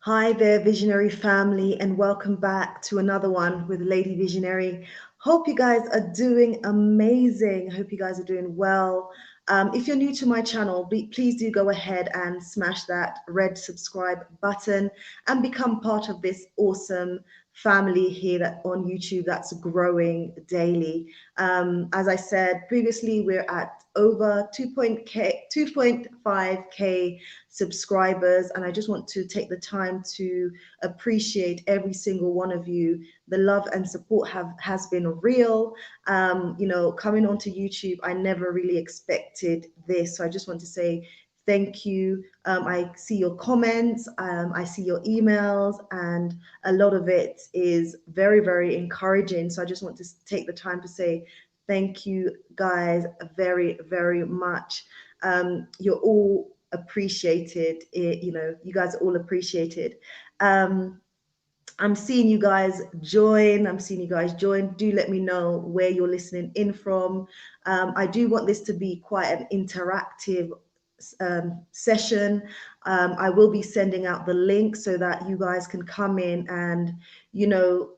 Hi there, Visionary family, and welcome back to another one with Lady Visionary. Hope you guys are doing amazing. Hope you guys are doing well. If you're new to my channel, please do go ahead and smash that red subscribe button and become part of this awesome family here on YouTube that's growing daily. As I said previously, we're at over 2.5k subscribers, and I just want to take the time to appreciate every single one of you. The love and support has been real. Coming onto YouTube, I never really expected this, so I just want to say thank you. I see your comments, I see your emails, and a lot of it is very, very encouraging. So I just want to take the time to say thank you guys very, very much. You're all appreciated. You guys are all appreciated. Um, I'm seeing you guys join. I'm seeing you guys join. Do let me know where you're listening in from. I do want this to be quite an interactive session. I will be sending out the link so that you guys can come in and, you know,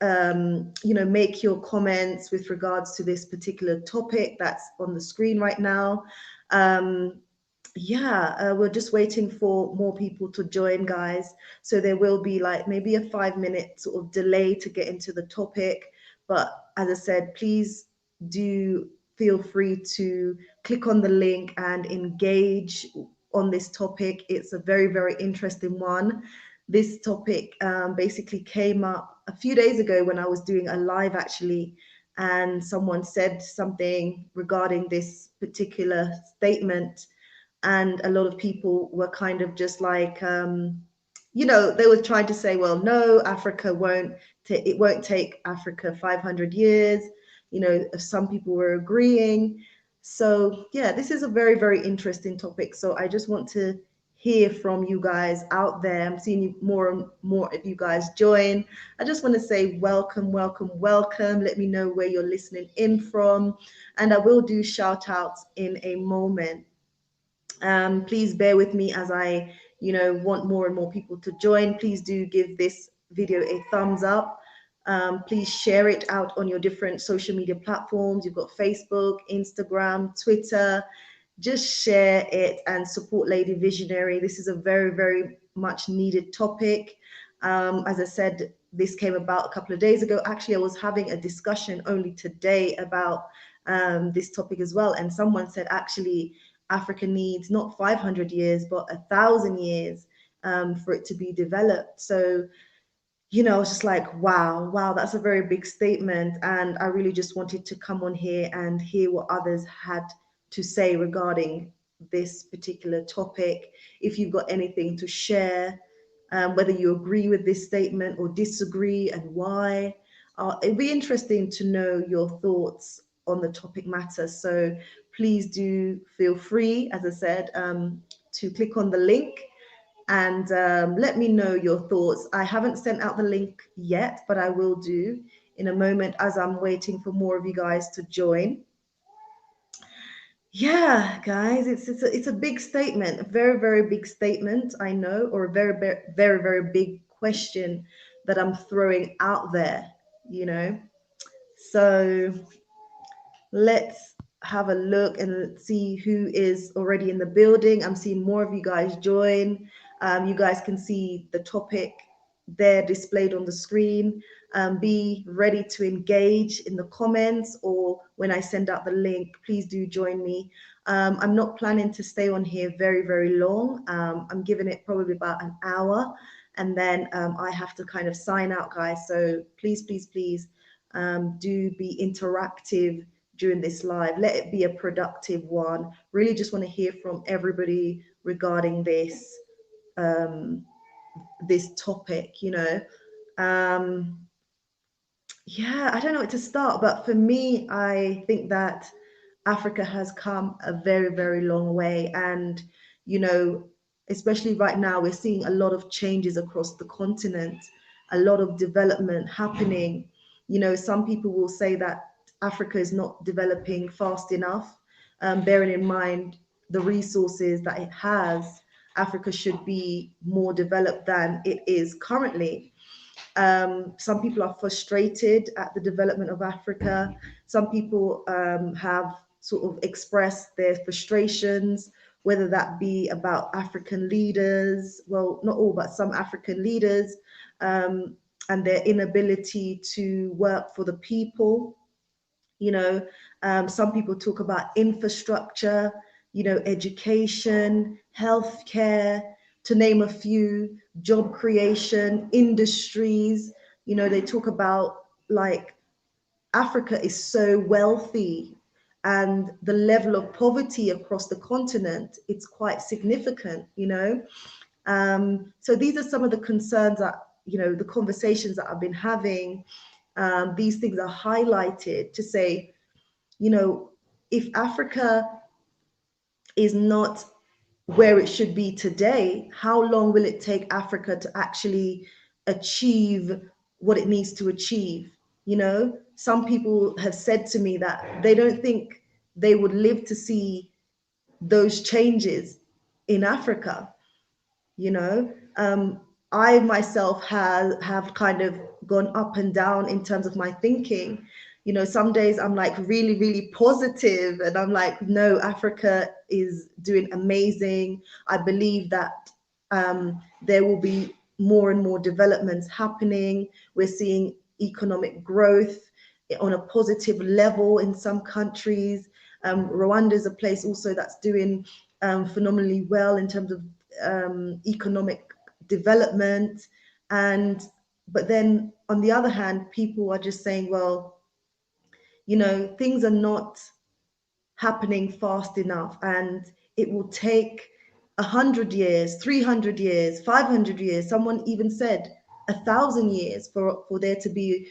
make your comments with regards to this particular topic that's on the screen right now. Um, we're just waiting for more people to join, guys. So there will be like maybe a 5 minute sort of delay to get into the topic. But as I said, please do feel free to click on the link and engage on this topic. It's a very, very interesting one. This topic basically came up a few days ago when I was doing a live actually, and someone said something regarding this particular statement, and a lot of people were kind of just like they were trying to say, well, no, Africa won't it won't take Africa 500 years. Some people were agreeing. So yeah, this is a very, very interesting topic, so I just want to hear from you guys out there. I'm seeing you more and more of you guys join. I just want to say welcome, welcome, welcome. Let me know where you're listening in from, and I will do shout outs in a moment. Please bear with me as I, want more and more people to join. Please do give this video a thumbs up. Please share it out on your different social media platforms. You've got Facebook, Instagram, Twitter. Just share it and support Lady Visionary. This is a very, very much needed topic. As I said, this came about a couple of days ago. Actually, I was having a discussion only today about this topic as well. And someone said, actually, Africa needs not 500 years, but 1,000 years for it to be developed. So, I was just like, wow, wow, that's a very big statement. And I really just wanted to come on here and hear what others had to say regarding this particular topic. If you've got anything to share, whether you agree with this statement or disagree, and why. It'd be interesting to know your thoughts on the topic matter. So please do feel free, as I said, to click on the link and let me know your thoughts. I haven't sent out the link yet, but I will do in a moment as I'm waiting for more of you guys to join. Yeah, guys, it's a big statement, a very, very big statement, I know, or a very, very, very, very big question that I'm throwing out there, you know. So let's have a look and see who is already in the building. I'm seeing more of you guys join. You guys can see the topic there displayed on the screen. Be ready to engage in the comments, or when I send out the link, please do join me. I'm not planning to stay on here very, very long. I'm giving it probably about an hour, and then I have to kind of sign out, guys. So please, please, please do be interactive during this live. Let it be a productive one. Really just want to hear from everybody regarding um, this topic, Yeah, I don't know where to start, but for me, I think that Africa has come a very, very long way. And, you know, especially right now, we're seeing a lot of changes across the continent, a lot of development happening. Some people will say that Africa is not developing fast enough, bearing in mind the resources that it has. Africa should be more developed than it is currently. Some people are frustrated at the development of Africa. Some people have sort of expressed their frustrations, whether that be about African leaders, well, not all, but some African leaders, and their inability to work for the people. You know, some people talk about infrastructure, you know, education, healthcare, to name a few, job creation, industries. You know, they talk about like Africa is so wealthy, and the level of poverty across the continent, it's quite significant, you know. So these are some of the concerns that, you know, the conversations that I've been having. These things are highlighted to say, you know, if Africa is not where it should be today, how long will it take Africa to actually achieve what it needs to achieve? You know, some people have said to me that they don't think they would live to see those changes in Africa. You know, I myself have kind of gone up and down in terms of my thinking. You know, some days I'm like really, really positive, and I'm like, no, Africa is doing amazing. I believe that there will be more and more developments happening. We're seeing economic growth on a positive level in some countries. Rwanda is a place also that's doing phenomenally well in terms of economic development. And but then on the other hand, people are just saying, well, you know, things are not happening fast enough, and it will take 100 years, 300 years, 500 years. Someone even said 1,000 years for there to be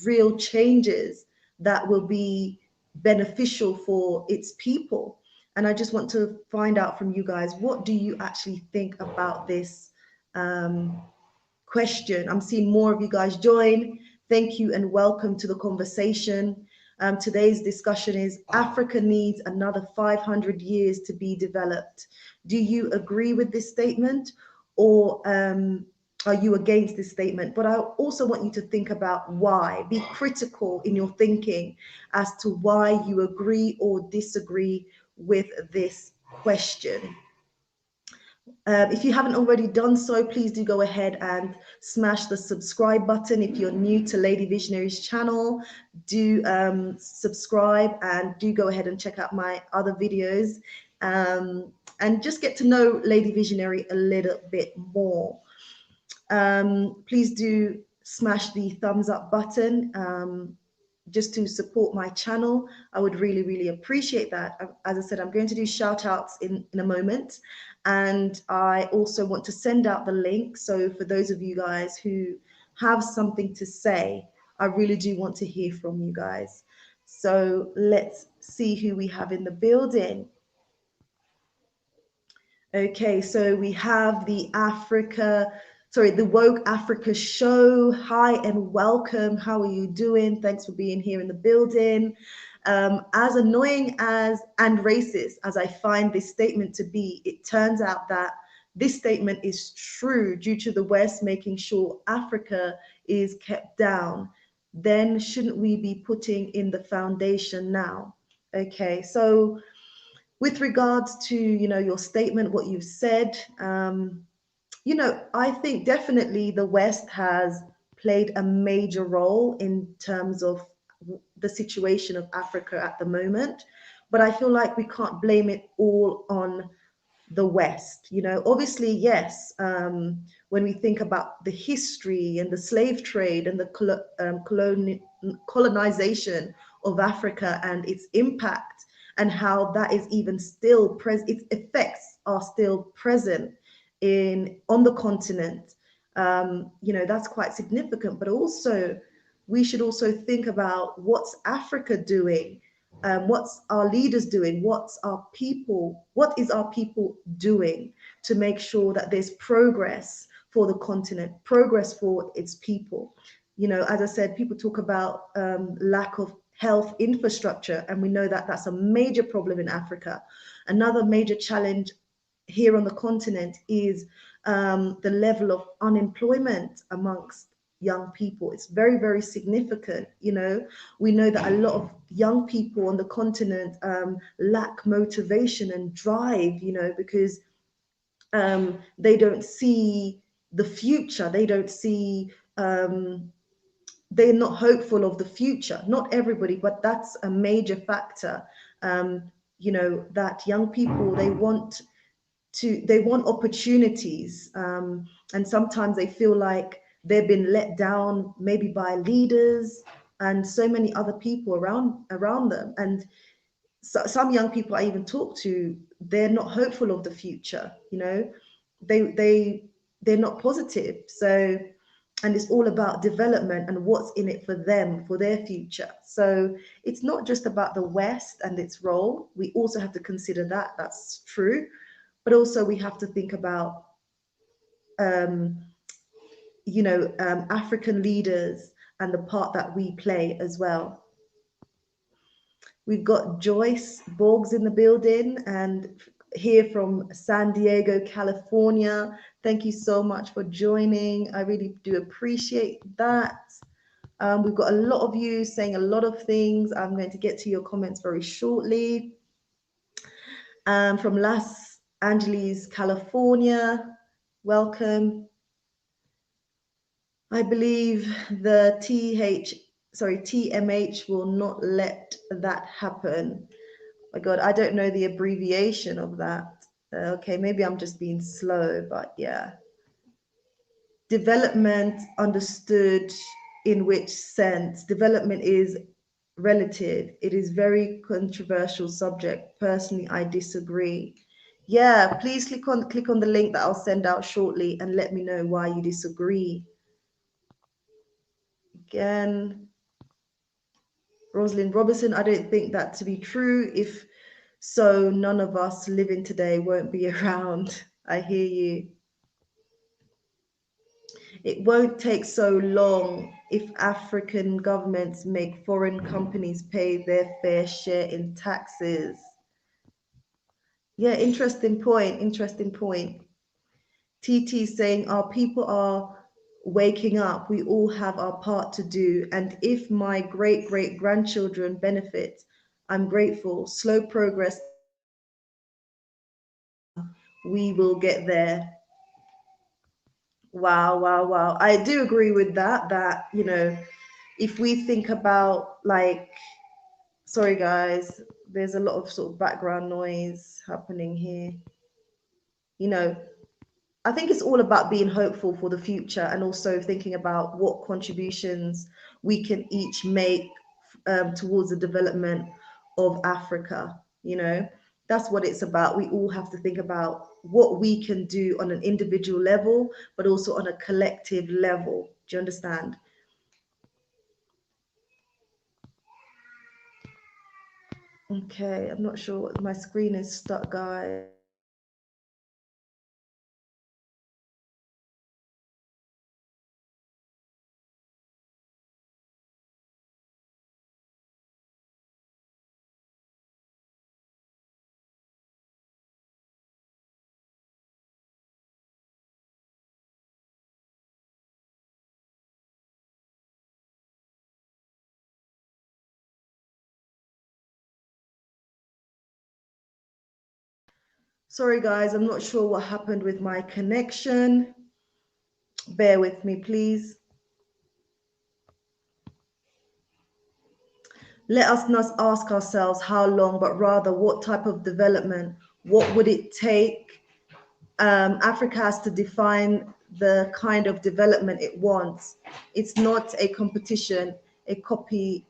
real changes that will be beneficial for its people. And I just want to find out from you guys, what do you actually think about this question? I'm seeing more of you guys join. Thank you and welcome to the conversation. Today's discussion is Africa needs another 500 years to be developed. Do you agree with this statement, or are you against this statement? But I also want you to think about why. Be critical in your thinking as to why you agree or disagree with this question. If you haven't already done so, please do go ahead and smash the subscribe button. If you're new to Lady Visionary's channel, do subscribe, and do go ahead and check out my other videos, and just get to know Lady Visionary a little bit more. Please do smash the thumbs up button. Just to support my channel. I would really, really appreciate that. As I said, I'm going to do shout outs in a moment. And I also want to send out the link. So for those of you guys who have something to say, I really do want to hear from you guys. So let's see who we have in the building. Okay, so we have the Woke Africa show. Hi and welcome. How are you doing? Thanks for being here in the building. As annoying and racist as I find this statement to be, it turns out that this statement is true due to the West making sure Africa is kept down. Then shouldn't we be putting in the foundation now? Okay, so with regards to, you know, your statement, what you've said, you know, I think definitely the West has played a major role in terms of the situation of Africa at the moment. But I feel like we can't blame it all on the West. You know, obviously, yes, when we think about the history and the slave trade and the colonization of Africa and its impact, and how that is even still present, its effects are still present on the continent. You know, that's quite significant. But also, we should also think about what's Africa doing, what's our leaders doing, what is our people doing to make sure that there's progress for the continent, progress for its people. You know, as I said, people talk about lack of health infrastructure, and we know that that's a major problem in Africa. Another major challenge here on the continent is the level of unemployment amongst young people. It's very, very significant. You know, we know that a lot of young people on the continent lack motivation and drive, you know, because they don't see the future. They don't see, they're not hopeful of the future. Not everybody, but that's a major factor. You know, that young people, they want opportunities, and sometimes they feel like they've been let down, maybe by leaders and so many other people around them. And so, some young people I even talk to, they're not hopeful of the future. You know, they're not positive. So, and it's all about development and what's in it for them, for their future. So it's not just about the West and its role. We also have to consider that. That's true. But also we have to think about, um, African leaders and the part that we play as well. We've got Joyce Borgs in the building, and here from San Diego, California. Thank you so much for joining. I really do appreciate that. We've got a lot of you saying a lot of things. I'm going to get to your comments very shortly. From Los Angeles, California, welcome. I believe the TMH will not let that happen. My God, I don't know the abbreviation of that. Okay, maybe I'm just being slow, but yeah. Development understood in which sense? Development is relative. It is very controversial subject. Personally, I disagree. Yeah, please click on the link that I'll send out shortly and let me know why you disagree. Again, Rosalind Robertson, I don't think that to be true. If so, none of us living today won't be around. I hear you. It won't take so long if African governments make foreign companies pay their fair share in taxes. Yeah, interesting point. Interesting point. TT saying our people are waking up. We all have our part to do. And if my great great grandchildren benefit, I'm grateful. Slow progress. We will get there. Wow, wow, wow. I do agree with that, if we think about, like, sorry guys, there's a lot of sort of background noise happening here. You know, I think it's all about being hopeful for the future and also thinking about what contributions we can each make towards the development of Africa. You know, that's what it's about. We all have to think about what we can do on an individual level, but also on a collective level. Do you understand? Okay, I'm not sure what my screen is stuck, guys. Sorry, guys, I'm not sure what happened with my connection. Bear with me, please. Let us not ask ourselves how long, but rather what type of development, what would it take? Africa has to define the kind of development it wants. It's not a competition, a copy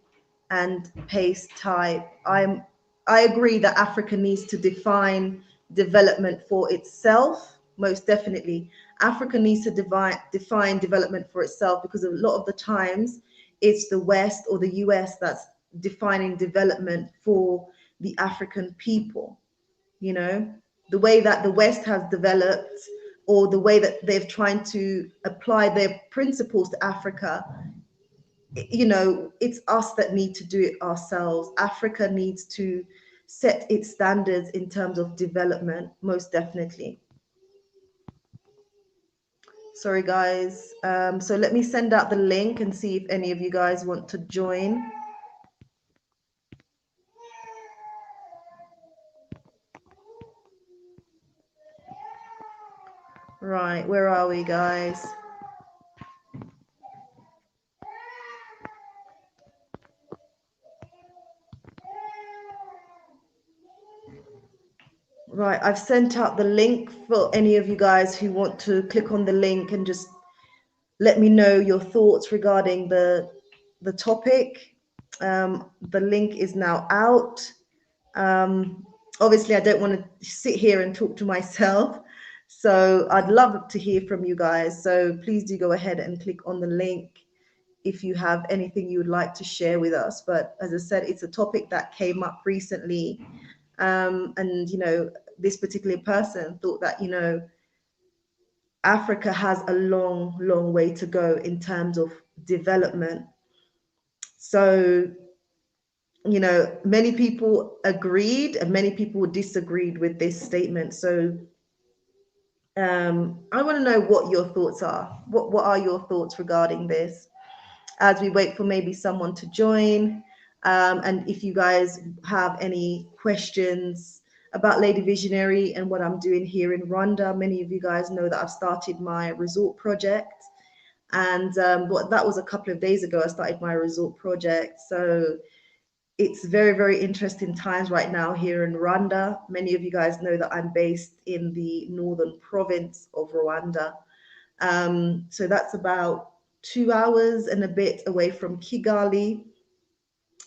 and paste type. I agree that Africa needs to define development for itself, most definitely. Africa needs to define development for itself, because a lot of the times it's the West or the US that's defining development for the African people. You know, the way that the West has developed, or the way that they've tried to apply their principles to Africa, it's us that need to do it ourselves. Africa needs to set its standards in terms of development, most definitely. Sorry, guys. So let me send out the link and see if any of you guys want to join. Right, where are we, guys? Right, I've sent out the link for any of you guys who want to click on the link and just let me know your thoughts regarding the topic. The link is now out. Obviously, I don't want to sit here and talk to myself, so I'd love to hear from you guys. So please do go ahead and click on the link if you have anything you would like to share with us. But as I said, it's a topic that came up recently. And, this particular person thought that, Africa has a long, long way to go in terms of development. So, many people agreed and many people disagreed with this statement. So, I want to know what your thoughts are. What are your thoughts regarding this? As we wait for maybe someone to join. And if you guys have any questions about Lady Visionary and what I'm doing here in Rwanda, many of you guys know that I've started my resort project. And that was a couple of days ago, I started my resort project. So it's very, very interesting times right now here in Rwanda. Many of you guys know that I'm based in the northern province of Rwanda. So that's about 2 hours and a bit away from Kigali.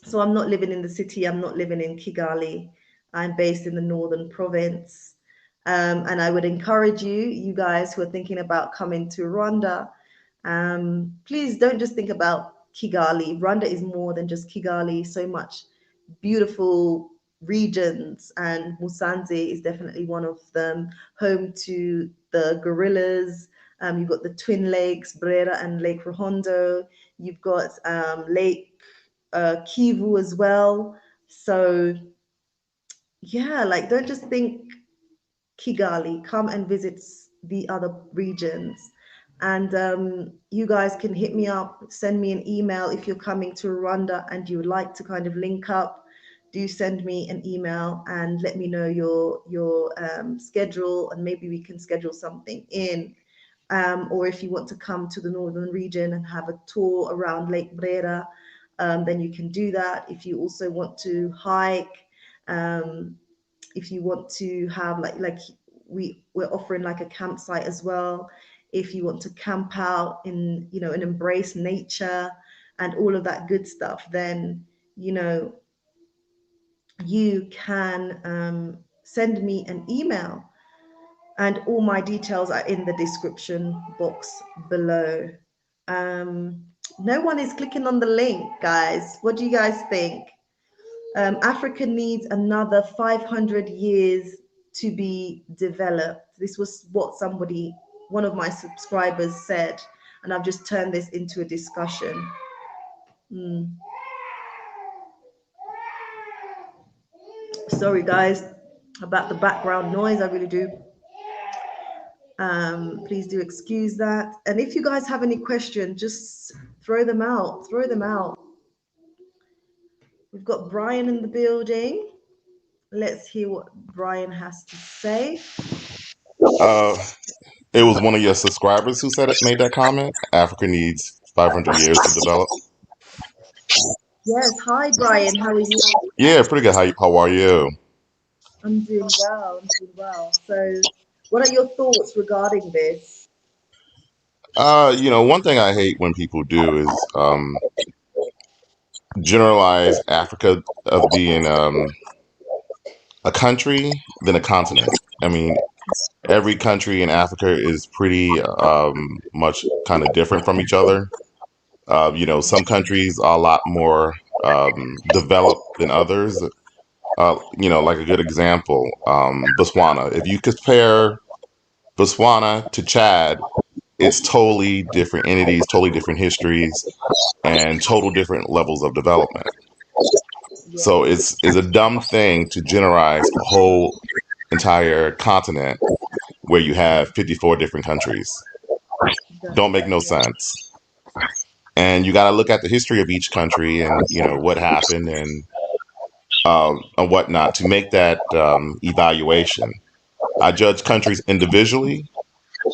So I'm not living in the city, I'm not living in Kigali. I'm based in the northern province. And I would encourage you guys who are thinking about coming to Rwanda, please don't just think about Kigali. Rwanda is more than just Kigali, so much beautiful regions, and Musanze is definitely one of them, home to the gorillas. You've got the Twin Lakes, Brera and Lake Rohondo. You've got Lake Kivu as well. So yeah, like don't just think Kigali, come and visit the other regions. And you guys can hit me up, send me an email if you're coming to Rwanda and you would like to kind of link up. Do send me an email and let me know your schedule, and maybe we can schedule something in. Or if you want to come to the northern region and have a tour around Lake Brera, then you can do that. If you also want to hike, if you want to have like we're offering like a campsite as well. If you want to camp out in, and embrace nature and all of that good stuff, then you can send me an email, and all my details are in the description box below. No one is clicking on the link, guys. What do you guys think? Africa needs another 500 years to be developed. This was what one of my subscribers said, and I've just turned this into a discussion. Sorry, guys, about the background noise. I really do. Please do excuse that. And if you guys have any questions, just throw them out. Throw them out. We've got Brian in the building. Let's hear what Brian has to say. It was one of your subscribers who said it, made that comment. Africa needs 500 years to develop. Yes. Hi, Brian. How are you? Yeah, pretty good. How are you? I'm doing well. I'm doing well. So, what are your thoughts regarding this? One thing I hate when people do is generalize Africa of being a country than a continent. I mean, every country in Africa is pretty much kind of different from each other. Some countries are a lot more developed than others. Like a good example, Botswana. If you compare Botswana to Chad, it's totally different entities, totally different histories, and total different levels of development. Yeah, So it's a dumb thing to generalize a whole entire continent where you have 54 different countries. Don't make definitely. no Yeah. sense. And you got to look at the history of each country and what happened and whatnot to make that evaluation. I judge countries individually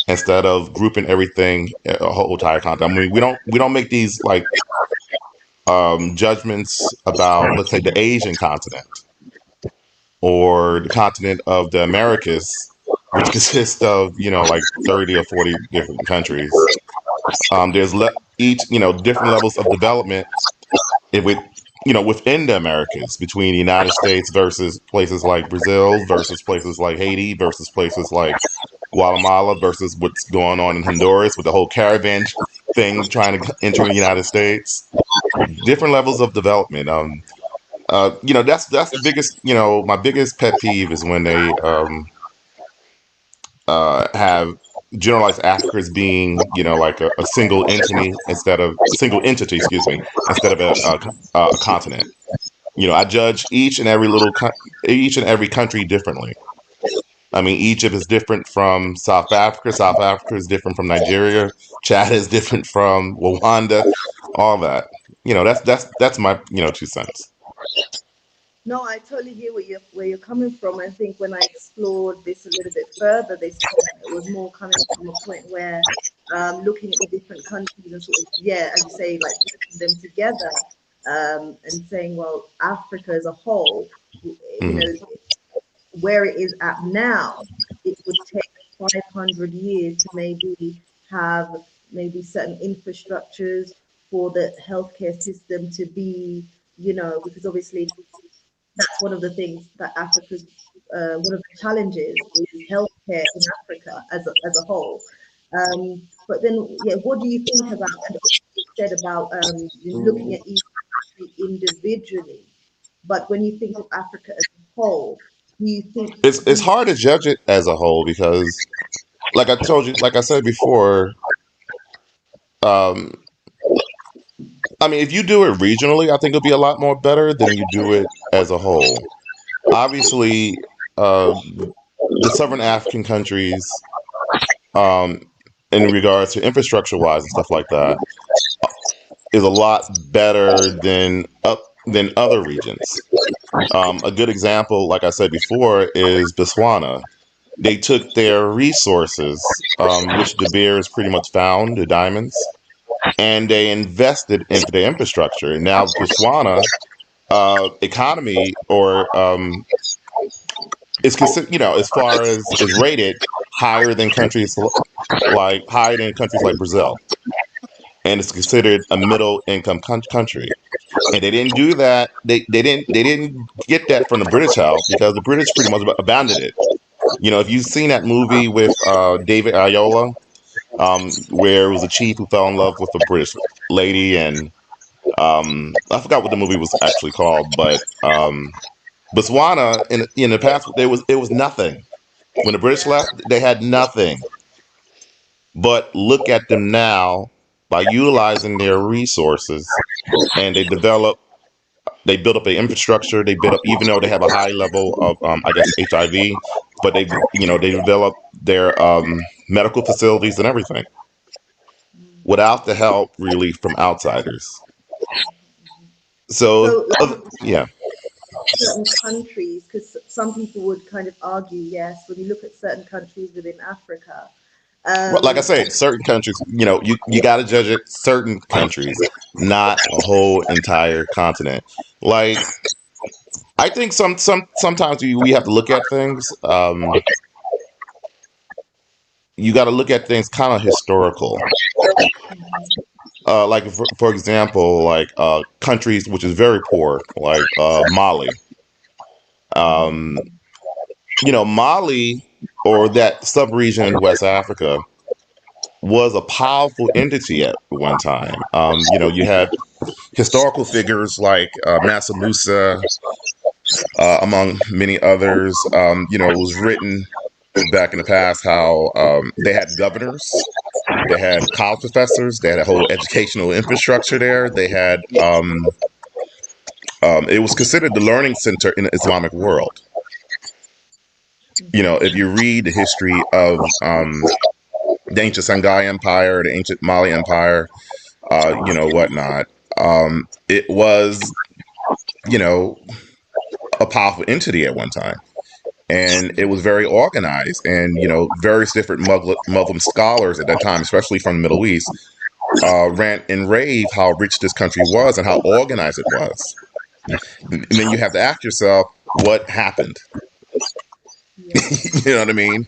instead of grouping everything a whole entire continent. I mean, we don't make these like judgments about, let's say, the Asian continent or the continent of the Americas, which consists of like 30 or 40 different countries. There's each different levels of development with within the Americas, between the United States versus places like Brazil versus places like Haiti versus places like Guatemala versus what's going on in Honduras with the whole caravan thing trying to enter the United States. Different levels of development. That's the biggest. My biggest pet peeve is when they have generalized Africa as being, like a single entity instead of single entity, excuse me, instead of a continent. I judge each and every country differently. I mean, Egypt is different from South Africa. South Africa is different from Nigeria. Chad is different from Rwanda. All that. That's my 2 cents. No, I totally hear where you're coming from. I think when I explored this a little bit further, this it was more coming from a point where looking at the different countries and sort of, yeah, as you say, like putting them together and saying, well, Africa as a whole, you Hmm. know, where it is at now, it would take 500 years to maybe have maybe certain infrastructures for the healthcare system to be, because obviously that's one of the things that Africa's one of the challenges is healthcare in Africa as a whole. But then, yeah, what do you think about and you said about looking at each country individually? But when you think of Africa as a whole, do you think It's we? hard to judge it as a whole because, like I told you, like I said before, um, I mean, if you do it regionally, I think it'll be a lot more better than you do it as a whole. Obviously, the Southern African countries, um, in regards to infrastructure wise and stuff like that, is a lot better than other regions. A good example, like I said before, is Botswana. They took their resources, which De Beers pretty much found, the diamonds, and they invested into their infrastructure. And now Botswana economy or is considered, as far as is rated higher than countries like Brazil, and it's considered a middle income country. And they didn't do that. They didn't get that from the British help because the British pretty much abandoned it. If you've seen that movie with David Ayola, where it was a chief who fell in love with a British lady, and I forgot what the movie was actually called, but Botswana in the past it was nothing. When the British Yeah. left, they had nothing. But look at them now by utilizing their resources, and they built up the infrastructure. They built up, even though they have a high level of, I guess, HIV, but they developed their medical facilities and everything without the help really from outsiders. So, So, like yeah. certain countries, because some people would kind of argue, yes, when you look at certain countries within Africa, Well, like I um, say, certain countries, you got to judge it certain countries, not a whole entire continent. Like I think sometimes we have to look at things. You got to look at things kind of historical. Like for example, like countries which is very poor, like Mali. Um, Mali or that sub-region in West Africa was a powerful entity at one time. You had historical figures like Mansa Musa, among many others. It was written back in the past how they had governors, they had college professors, they had a whole educational infrastructure there. They had It was considered the learning center in the Islamic world. If you read the history of the ancient Songhai Empire, the ancient Mali Empire, whatnot, it was, you know, a powerful entity at one time. And it was very organized. And, various different Muslim scholars at that time, especially from the Middle East, rant and rave how rich this country was and how organized it was. And then you have to ask yourself, what happened? Yeah. You know what I mean?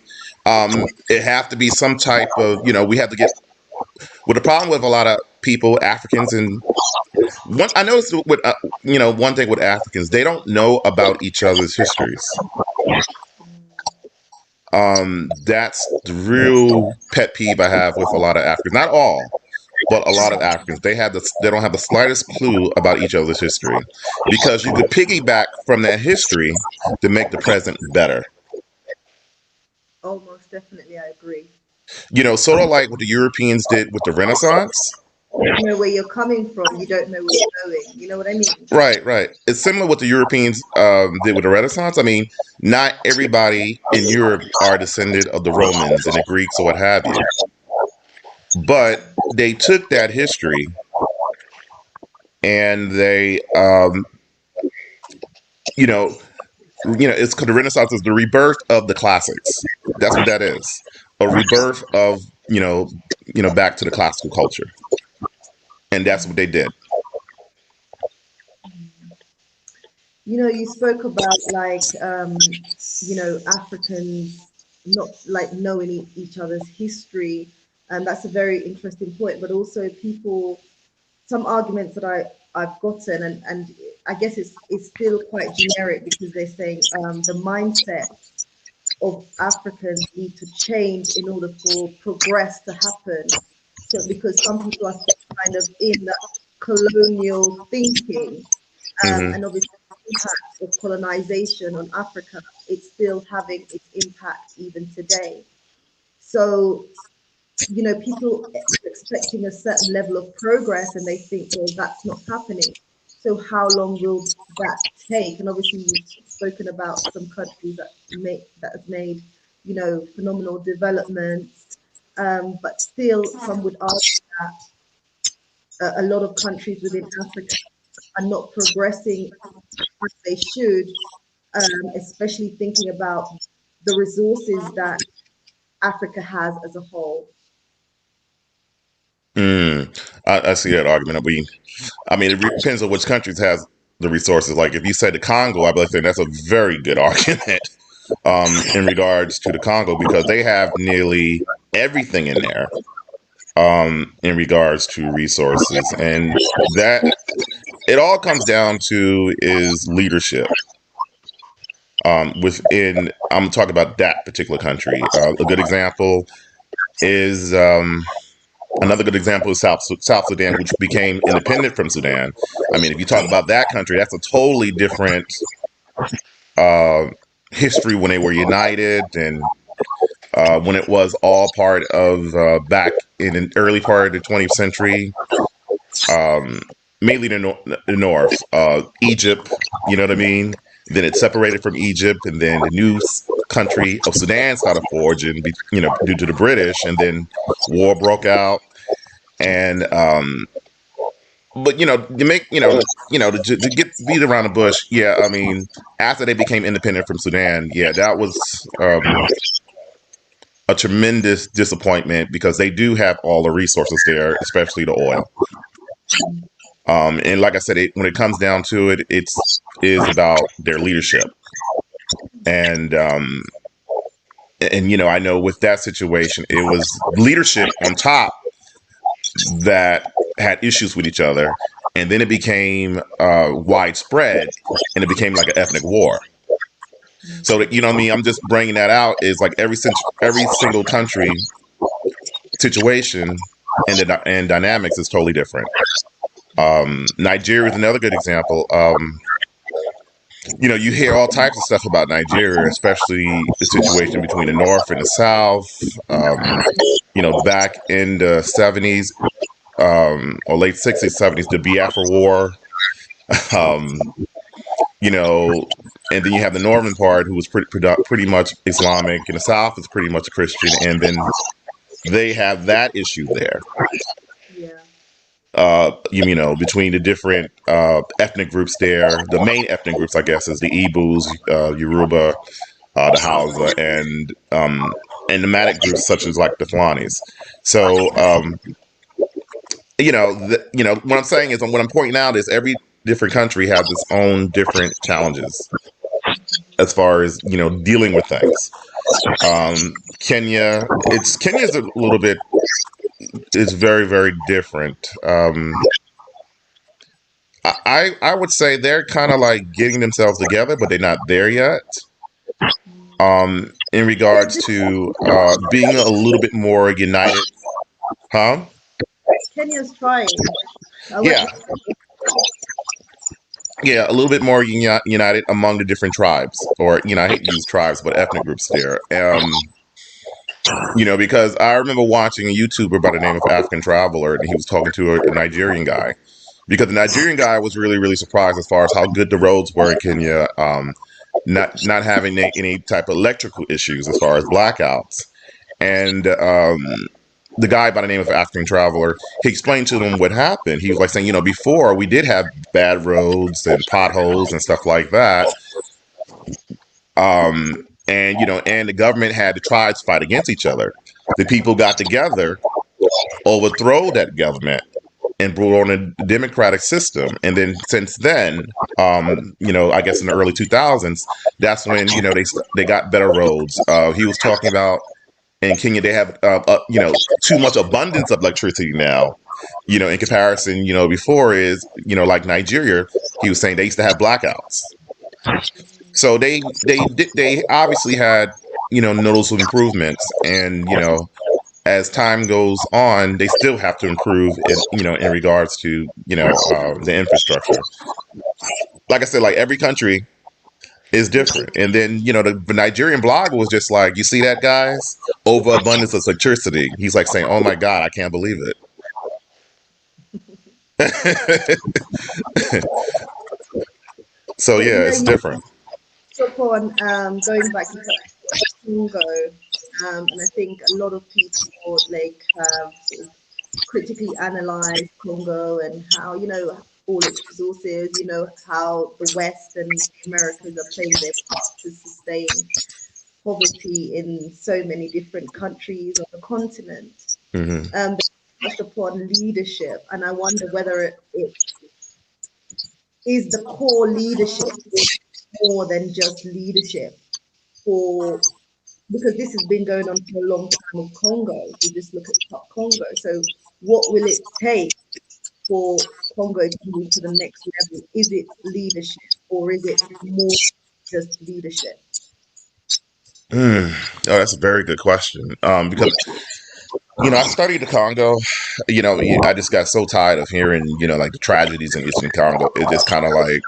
It have to be some type of, we have to get. Well, the problem with a lot of people, Africans, and I noticed with, one thing with Africans, they don't know about each other's histories. That's the real pet peeve I have with a lot of Africans. Not all, but a lot of Africans. They don't have the slightest clue about each other's history, because you could piggyback from that history to make the present better. Oh, most definitely, I agree. Sort of like what the Europeans did with the Renaissance. You know where you're coming from, you don't know where you're going. You know what I mean? Right, right. It's similar what the Europeans did with the Renaissance. I mean, not everybody in Europe are descended of the Romans and the Greeks or what have you, but they took that history and they, you know, it's the Renaissance is the rebirth of the classics. That's what that is. A rebirth of back to the classical culture, and that's what they did. You spoke about like Africans not like knowing each other's history, and that's a very interesting point. But also people, some arguments that I've gotten, and I guess it's still quite generic because they're saying the mindset of Africans need to change in order for progress to happen. So because some people are still kind of in that colonial thinking, Hmm. and obviously the impact of colonization on Africa, it's still having its impact even today. So, people are expecting a certain level of progress and they think, well, that's not happening. So how long will that take? And obviously you've spoken about some countries that have made, phenomenal developments. But still some would argue that a lot of countries within Africa are not progressing as they should, especially thinking about the resources that Africa has as a whole. I see that argument. I mean, it depends on which countries has the resources. Like if you say the Congo, I believe that's a very good argument in regards to the Congo because they have nearly everything in there in regards to resources, and that it all comes down to is leadership. Within, I'm talking about that particular country. A good example is another good example is South Sudan, which became independent from Sudan. I mean, if you talk about that country, that's a totally different uh, history when they were united and when it was all part of back in the early part of the 20th century, um, mainly the North, Egypt, you know what I mean? Then it separated from Egypt, and then the new country of Sudan started forging, due to the British, and then war broke out, and but you make to get beat around the bush. Yeah, I mean, after they became independent from Sudan, yeah, that was a tremendous disappointment because they do have all the resources there, especially the oil. And like I said, when it comes down to it, it's is about their leadership, and I know with that situation, it was leadership on top that had issues with each other, and then it became widespread, and it became like an ethnic war. So that, you know what I mean, I'm just bringing that out is like every single country situation and dynamics is totally different. Nigeria is another good example. You hear all types of stuff about Nigeria, especially the situation between the North and the South. Back in the 70s or late 60s, 70s, the Biafra War. um, you know, and then you have the northern part who was pretty much Islamic, and the south is pretty much Christian, and then they have that issue there. Yeah. You know, between the different ethnic groups there, the main ethnic groups, I guess, is the Igbos, Yoruba, the Hausa, and nomadic groups such as like the Fulanis. So, you know, what I'm saying is, what I'm pointing out is every different country has its own different challenges as far as dealing with things. Kenya's a little bit, it's very very different. I would say they're kind of like getting themselves together, but they're not there yet. In regards They're to being a little bit more united, huh? Kenya's trying. I went. Yeah, yeah, a little bit more united among the different tribes, or I hate to use tribes, but ethnic groups there. Because I remember watching a YouTuber by the name of African Traveler, and he was talking to a Nigerian guy, because the Nigerian guy was really, really surprised as far as how good the roads were in Kenya, not having any type of electrical issues as far as blackouts. And the guy by the name of African Traveler, he explained to them what happened. He was like saying, before we did have bad roads and potholes and stuff like that. And the government had the tribes fight against each other. The people got together, overthrow that government, and brought on a democratic system. And then since then, I guess in the early 2000s, that's when they got better roads. He was talking about in Kenya they have too much abundance of electricity now. In comparison, before is like Nigeria, he was saying they used to have blackouts. So they obviously had noticeable improvements, and as time goes on, they still have to improve in regards to the infrastructure. Like I said, like every country is different. And then the Nigerian blogger was just like, you see that, guys, overabundance of electricity. He's like saying, oh my god, I can't believe it. So But yeah, it's you different. took on going back to Shango, and I think a lot of people like have sort of critically analyzed Congo and how all its resources, how the West and the Americas are playing their part to sustain poverty in so many different countries on the continent. Hmm. They touched upon leadership, and I wonder whether it is the core leadership more than just leadership for because this has been going on for a long time with Congo. If you just look at Congo. So what will it take for Congo to move to the next level? Is it leadership or is it more just leadership? Oh, that's a very good question. Because I studied the Congo. I just got so tired of hearing like the tragedies in Eastern Congo. It just kind of like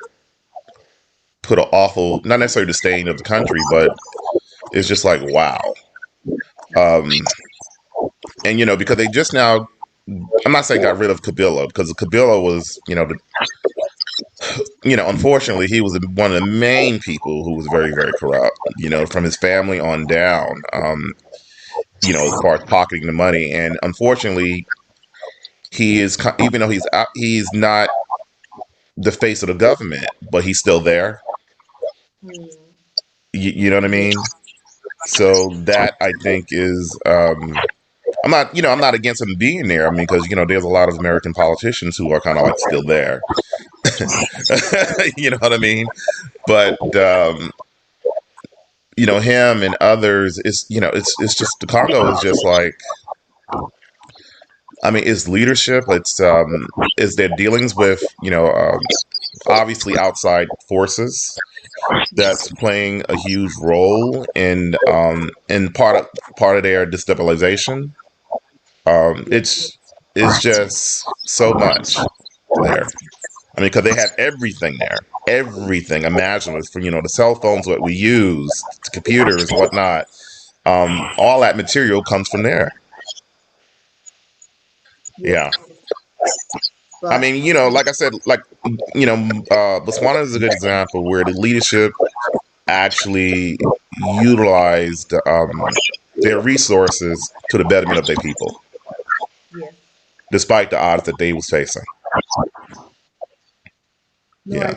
put an awful, not necessarily the stain of the country, but it's just like wow. Um, and because they just now, I'm not saying got rid of Kabila, because Kabila was unfortunately he was one of the main people who was very very corrupt. From his family on down. As far as pocketing the money, and unfortunately he is, even though he's not the face of the government, but he's still there. Hmm. You know what I Yeah. mean? So that I think is, I'm not against him being there. I mean, because there's a lot of American politicians who are kind of like still there. You know what I mean? But him and others, it's just the Congo is just like, I mean, it's leadership. It's their dealings with obviously outside forces that's playing a huge role in part of their destabilization. Yeah. It's just so much there. I mean, because they have everything there, everything imaginable, from the cell phones what we use, to computers, whatnot. All that material comes from there. Yeah. Yeah. I But mean, like I said, Botswana is a good example where the leadership actually utilized their resources to the betterment of their people, yes, despite the odds that they was facing. no, Yeah.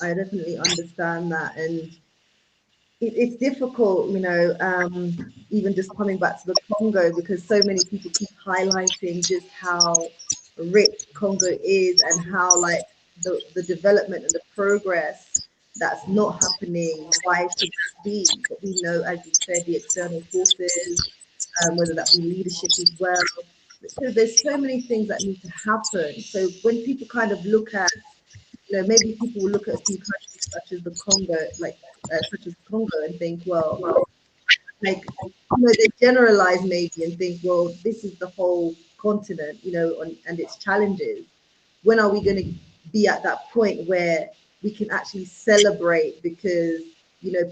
I definitely understand that, and it's difficult, even just coming back to the Congo, because so many people keep highlighting just how rich Congo is and how like the development and the progress that's not happening. Why should this be? But we know, as you said, the external forces, whether that be leadership as well. So there's so many things that need to happen. So when people kind of look at, maybe people will look at a few countries such as the Congo, such as Congo, and think, well, like, they generalize maybe and think, well, this is the whole continent, and its challenges. When are we going to be at that point where we can actually celebrate because,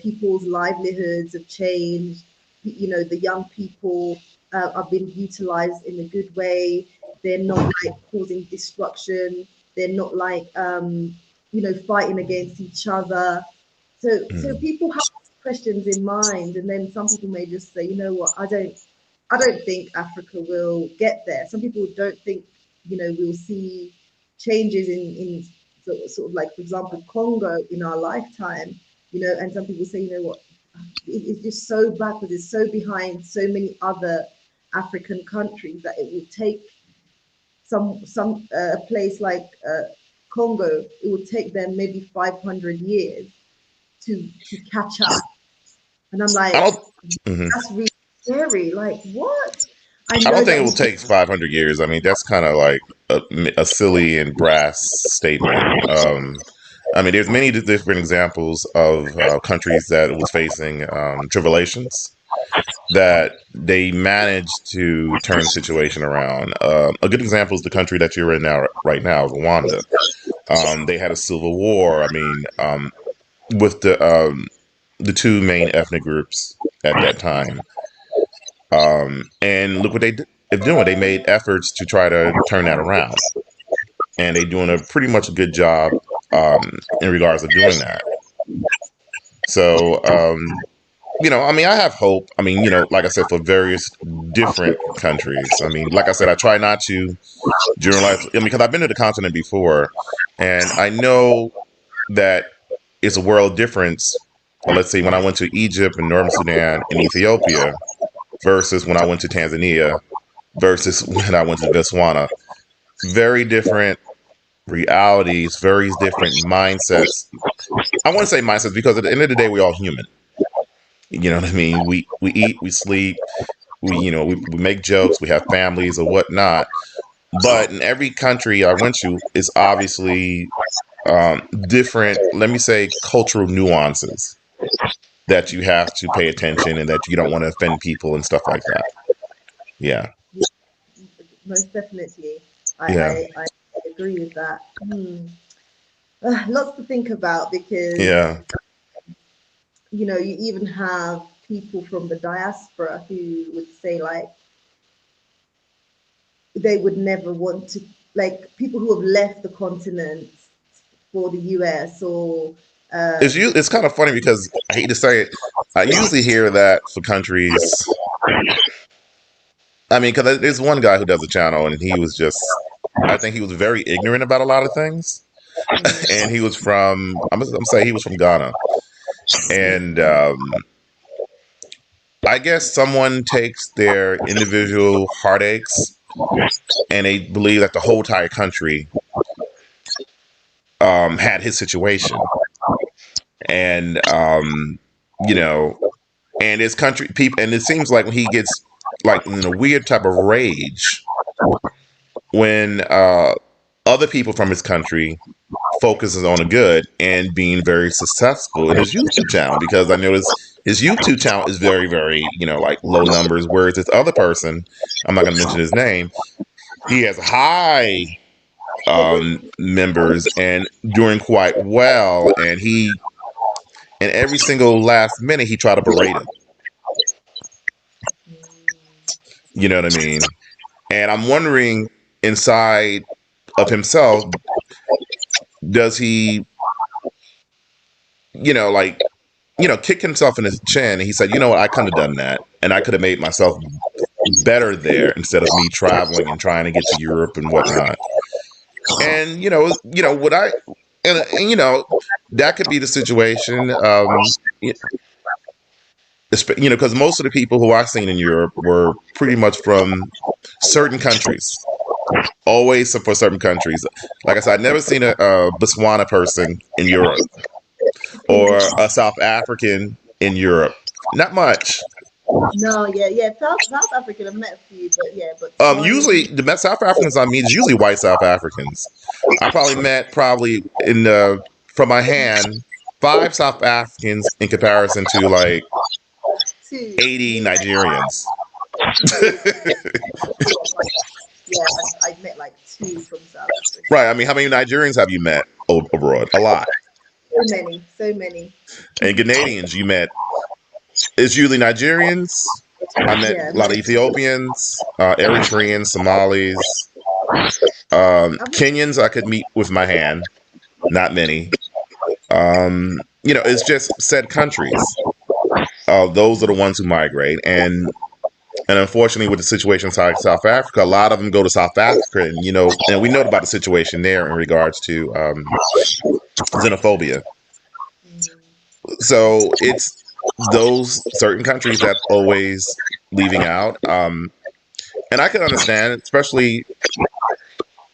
people's livelihoods have changed, the young people are being utilized in a good way. They're not like causing destruction. They're not like, fighting against each other. So Mm. people have questions in mind, and then some people may just say, you know what, I don't think Africa will get there. Some people don't think, we'll see changes in sort of like, for example, Congo in our lifetime, and some people say, you know what, it's just so backwards, it's so behind so many other African countries that it would take some a place like Congo, it would take them maybe 500 years to catch up. And I'm I like, don't. Mhm. that's really scary. Like, what? I I know don't think it that will we can. take 500 years. I mean, that's kind of like a silly and brass statement. I mean, there's many different examples of countries that was facing tribulations that they managed to turn the situation around. A good example is the country that you're in now, right now, Rwanda. They had a civil war. I mean, with the two main ethnic groups at that time. And look what they're doing. They made efforts to try to turn that around, and they're doing a pretty much a good job in regards to doing that. So, I mean, I have hope. I mean, like I said, for various different countries. I mean, like I said, I try not to generalize. I mean, because I've been to the continent before, and I know that it's a world difference. Let's say when I went to Egypt and Northern Sudan and Ethiopia versus when I went to Tanzania versus when I went to Botswana. Very different realities, very different mindsets. I want to say mindsets because at the end of the day, we're all human. You know what I mean? We eat, we sleep, we make jokes, we have families or whatnot. But in every country I went to, it's obviously different. Let me say cultural nuances that you have to pay attention and that you don't want to offend people and stuff like that. Yeah, Most definitely, yeah, I agree with that. Lots to think about because, yeah. you even have people from the diaspora who would say, like, they would never want to, like, people who have left the continent for the US or, It's kind of funny because I hate to say it. I usually hear that for countries. I mean, because there's one guy who does a channel, and he was just. I think he was very ignorant about a lot of things, mm, and he was from. I'm saying he was from Ghana, and I guess someone takes their individual heartaches and they believe that the whole entire country had his situation, and you know, and his country people, and it seems like when he gets like in a weird type of rage when other people from his country focuses on the good and being very successful in his YouTube channel, because I notice his YouTube channel is very, very, like low numbers, whereas this other person, I'm not going to mention his name, he has high members and doing quite well, and every single last minute he tried to berate him. You know what I mean? And I'm wondering inside of himself does he, like, kick himself in his chin? And he said, you know what, I couldn't have done that, and I could have made myself better there instead of me traveling and trying to get to Europe and whatnot. And would I? And that could be the situation. Because most of the people who I've seen in Europe were pretty much from certain countries. Always for certain countries. Like I said, I've never seen a Botswana person in Europe or a South African in Europe. Not much. No, yeah. South African, I've met a few, but yeah, but Usually the South Africans I meet is usually white South Africans. I probably met in from my hand 5 South Africans in comparison to like two, 80 me, like, Nigerians. yeah, I've met like 2 from South Africa. Right. I mean, how many Nigerians have you met abroad? A lot. So many. And Canadians you met. It's usually Nigerians. I met a lot of Ethiopians, Eritreans, Somalis, Kenyans I could meet with my hand. Not many. It's just said countries. Those are the ones who migrate. And unfortunately, with the situation inside South Africa, a lot of them go to South Africa, and we know about the situation there in regards to xenophobia. So it's those certain countries that always leaving out, and I can understand, especially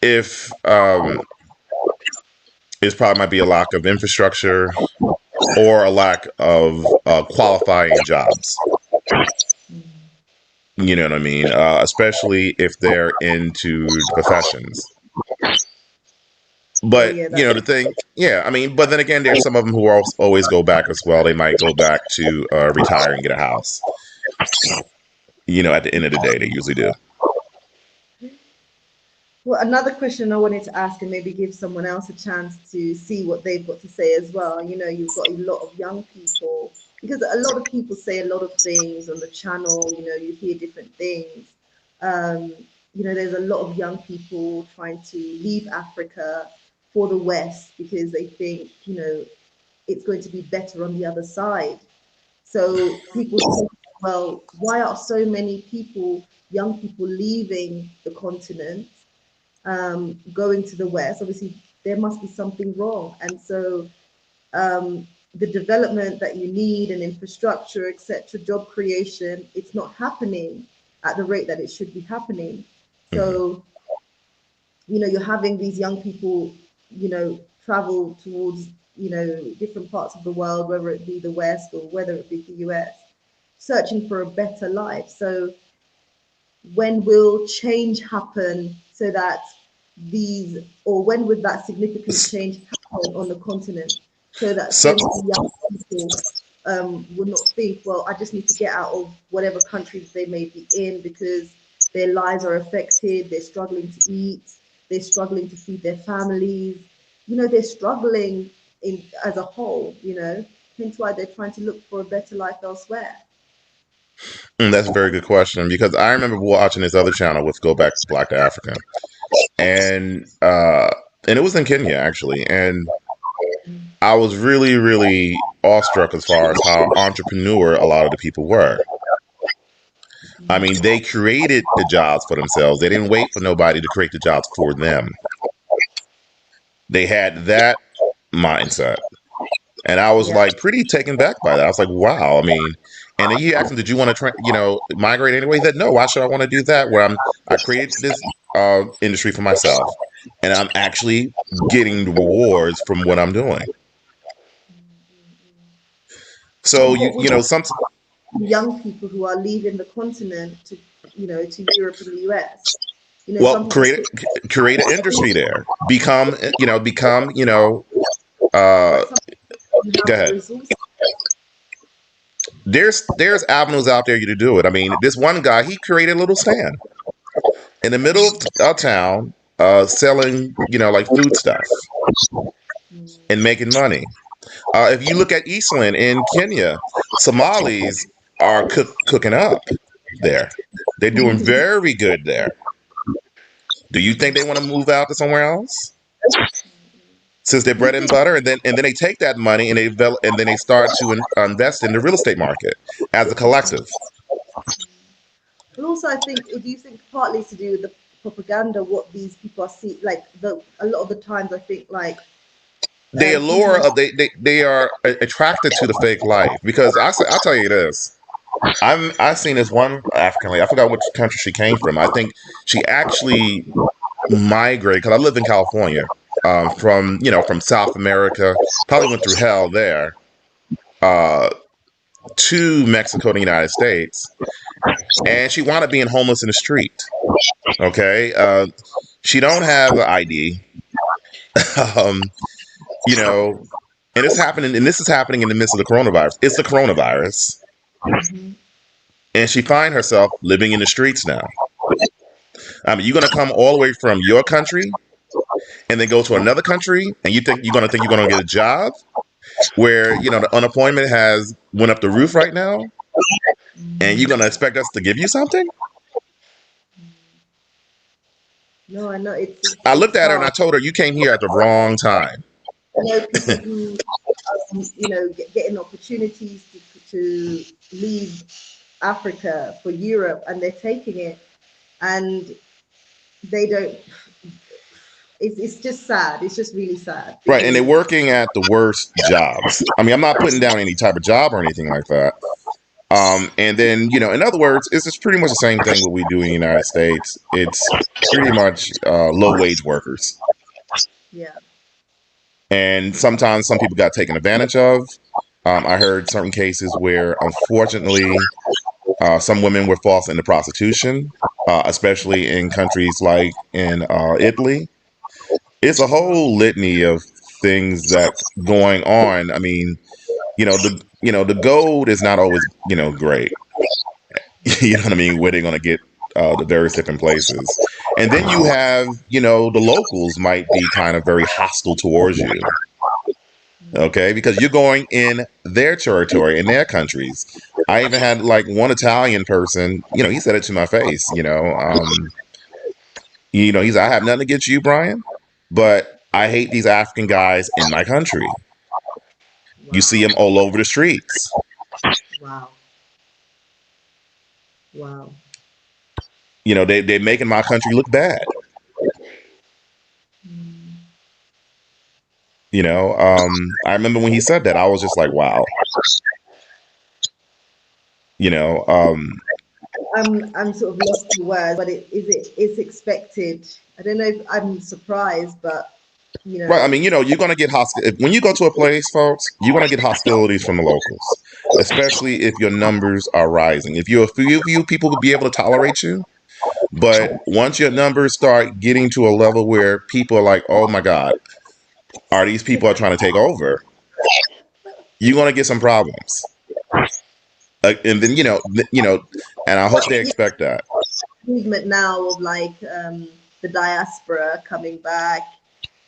if it probably might be a lack of infrastructure or a lack of qualifying jobs. You know what I mean? Especially if they're into the professions. But, the thing, I mean, but then again, there's some of them who always go back as well. They might go back to retire and get a house. At the end of the day, they usually do. Well, another question I wanted to ask, and maybe give someone else a chance to see what they've got to say as well. You've got a lot of young people, because a lot of people say a lot of things on the channel. You hear different things. There's a lot of young people trying to leave Africa for the West because they think, it's going to be better on the other side. So people say, well, why are so many young people leaving the continent, going to the West? Obviously, there must be something wrong. And so the development that you need and infrastructure, etc., job creation, it's not happening at the rate that it should be happening. So, you're having these young people, travel towards, different parts of the world, whether it be the West or whether it be the US, searching for a better life. So when will change happen so that when would that significant change happen on the continent so that young people will not think, well, I just need to get out of whatever countries they may be in because their lives are affected, they're struggling to eat, they're struggling to feed their families, they're struggling as a whole, hence why they're trying to look for a better life elsewhere. That's a very good question, because I remember watching this other channel with Go Back Black to Africa, and it was in Kenya actually, and I was really, really awestruck as far as how entrepreneur a lot of the people were. I mean, they created the jobs for themselves. They didn't wait for nobody to create the jobs for them. They had that mindset. And I was like pretty taken back by that. I was like, wow. I mean, and then you asked him, did you want to, migrate anyway? He said, no, why should I want to do that? I created this industry for myself, and I'm actually getting the rewards from what I'm doing. So, some young people who are leaving the continent to Europe and the US. Create an industry there. Become. Go ahead. There's avenues out there to do it. I mean, this one guy, he created a little stand in the middle of town, selling like food stuff and making money. If you look at Eastland in Kenya, Somalis are cooking up there. They're doing very good there. Do you think they want to move out to somewhere else since they're Do you bread and think? butter, and then they take that money and they develop, and then they start to invest in the real estate market as a collective? But also, I think, do you think partly to do with the propaganda, what these people are seeing? Like a lot of the times, I think like They allure people. of they are attracted to the fake life because I'll tell you this. I've seen this one African lady. I forgot which country she came from. I think she actually migrated because I live in California. From from South America, probably went through hell there uh, to Mexico and the United States, and she wound up being homeless in the street. Okay, she don't have an ID. um, you know, and this is happening in the midst of the coronavirus. It's the coronavirus, Mhm. and she find herself living in the streets now. I mean, you're gonna come all the way from your country and then go to another country, and think you're gonna get a job where the unemployment has went up the roof right now, and you're gonna expect us to give you something? No, I know I it's looked at her and hard. I told her, you came here at the wrong time. I know people who getting opportunities to leave Africa for Europe, and they're taking it, and they don't. It's just sad. It's just really sad Right, and they're because working at the worst jobs. I mean, I'm not putting down any type of job or anything like that. And then, in other words, it's just pretty much the same thing what we do in the United States. It's pretty much low wage workers. yeah. And sometimes some people got taken advantage of. I heard certain cases where, unfortunately, some women were forced into prostitution, especially in countries like in Italy. It's a Wow. whole litany of things that's going on. I mean, the gold is not always great. You know what I mean? Where they're going to get the various different places, and then you have the locals might be kind of very hostile towards you. Okay, because you're going in their territory, in their countries. I even had like one Italian person, he said it to my face, he's I have nothing against you, Brian, but I hate these African guys in my country. You see Wow. them all over the streets. Wow. Wow. They're making my country look bad. Mm. I remember when he said that, I was just like, wow. You know, um, I'm sort of lost for words, but it's expected. I don't know if I'm surprised, but you right. I know, mean, you're going to get when you go to a place, folks, you're going to get hostilities from the locals, especially if your numbers are rising. If you're a few people will be able to tolerate you, but once your numbers start getting to a level where people are like, oh my God, are these people are trying to take over? You're going to get some problems. And then, and I hope they expect that. movement now of like the diaspora coming back.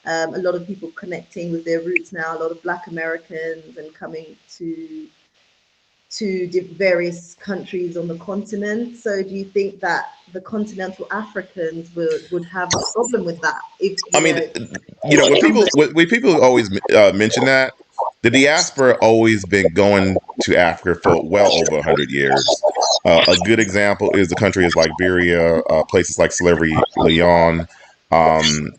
A lot of people connecting with their roots now. A lot of Black Americans and coming to various countries on the continent. So, do you think that the continental Africans would have a problem with that if I mean, when people always mention that, the diaspora always been going to Africa for well over 100 years. A good example is the country is Liberia, places like Sierra Leone, um,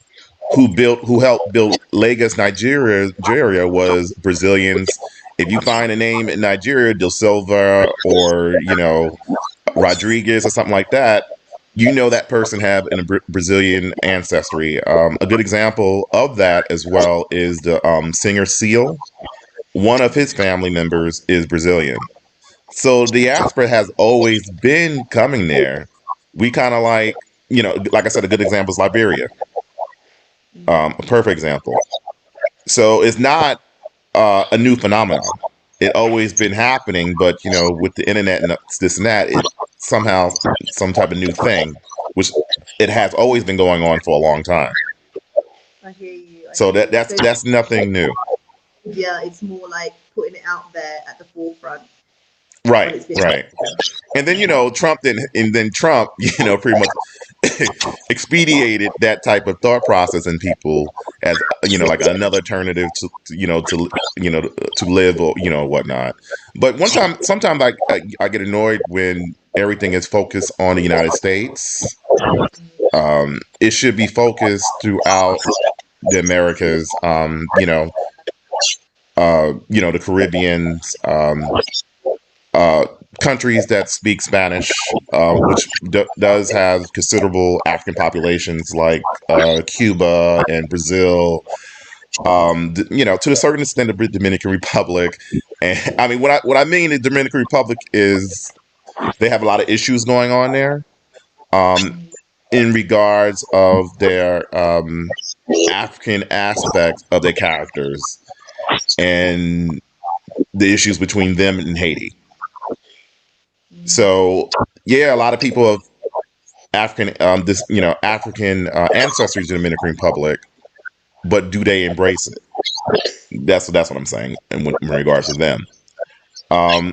who helped build Lagos, Nigeria was Brazilians. If you find a name in Nigeria, De Silva or Rodriguez or something like that, that person have a Brazilian ancestry. A good example of that as well is the singer Seal. One of his family members is Brazilian. So the diaspora has always been coming there. We kind of like I said, a good example is Liberia, a perfect example. So it's not a new phenomenon. It always been happening, but with the internet and this and that, it somehow some type of new thing, which it has always been going on for a long time. I hear you, I So hear that you. that's So, that's nothing new. yeah, it's more like putting it out there at the forefront when Right, it's been. right. And then Trump pretty much. expedited that type of thought process in people as like another alternative to live or whatnot. But sometimes I get annoyed when everything is focused on the United States. It should be focused throughout the Americas. The Caribbeans, uh, countries that speak Spanish, which does have considerable African populations like Cuba and Brazil. To a certain extent, the Dominican Republic. And I mean, what I mean the Dominican Republic is they have a lot of issues going on there in regards of their African aspect of their characters and the issues between them and Haiti. So yeah, a lot of people of African African ancestry in the Dominican Republic, but do they embrace it? That's what I'm saying in regards to them.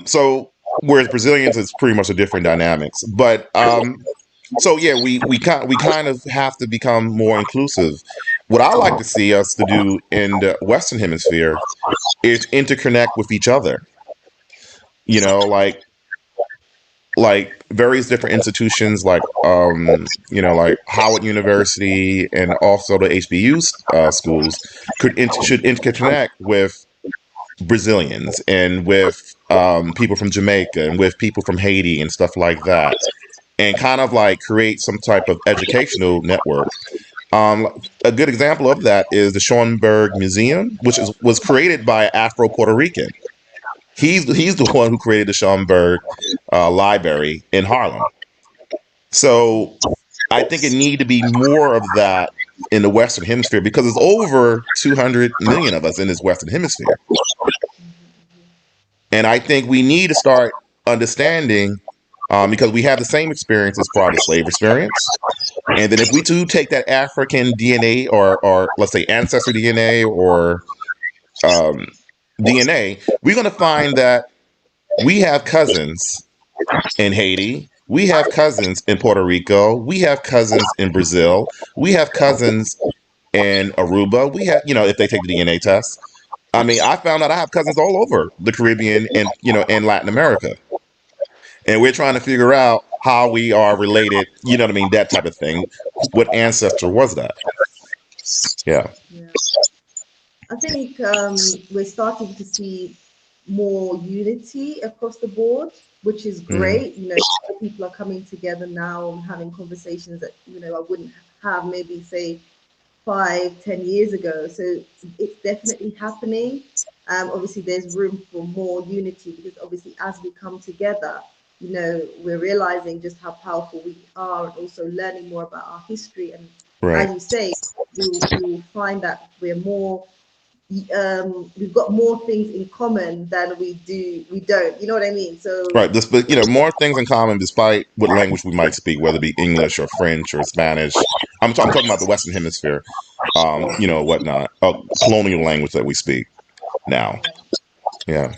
So whereas Brazilians, it's pretty much a different dynamics. But so yeah, we kind of have to become more inclusive. What I like to see us to do in the Western Hemisphere is interconnect with each other. Like various different institutions like Howard University and also the HBU schools should interconnect with Brazilians and with people from Jamaica and with people from Haiti and stuff like that, and kind of like create some type of educational network. A good example of that is the Schoenberg Museum, which was created by Afro Puerto Rican. He's the one who created the Schoenberg Library in Harlem. So I think it need to be more of that in the Western Hemisphere because there's over 200 million of us in this Western Hemisphere. And I think we need to start understanding because we have the same experience as part of the slave experience. And then if we do take that African DNA or let's say ancestry DNA or um, DNA, we're going to find that we have cousins in Haiti. We have cousins in Puerto Rico. We have cousins in Brazil. We have cousins in Aruba. We have, if they take the DNA test. I mean, I found out I have cousins all over the Caribbean and Latin America. And we're trying to figure out how we are related, you know what I mean? That type of thing. What ancestor was that? Yeah. Yeah. I think we're starting to see more unity across the board, which is Mm, great. People are coming together now and having conversations that I wouldn't have maybe say 5, 10 years ago. So it's definitely happening. Obviously, there's room for more unity because obviously, as we come together, we're realizing just how powerful we are, and also learning more about our history. And right. as you say, you'll find that we've got more things in common than we don't. You know what I mean? So Right. But more things in common, despite what language we might speak, whether it be English or French or Spanish. I'm talking about the Western Hemisphere, whatnot, colonial language that we speak now. yeah. Yeah.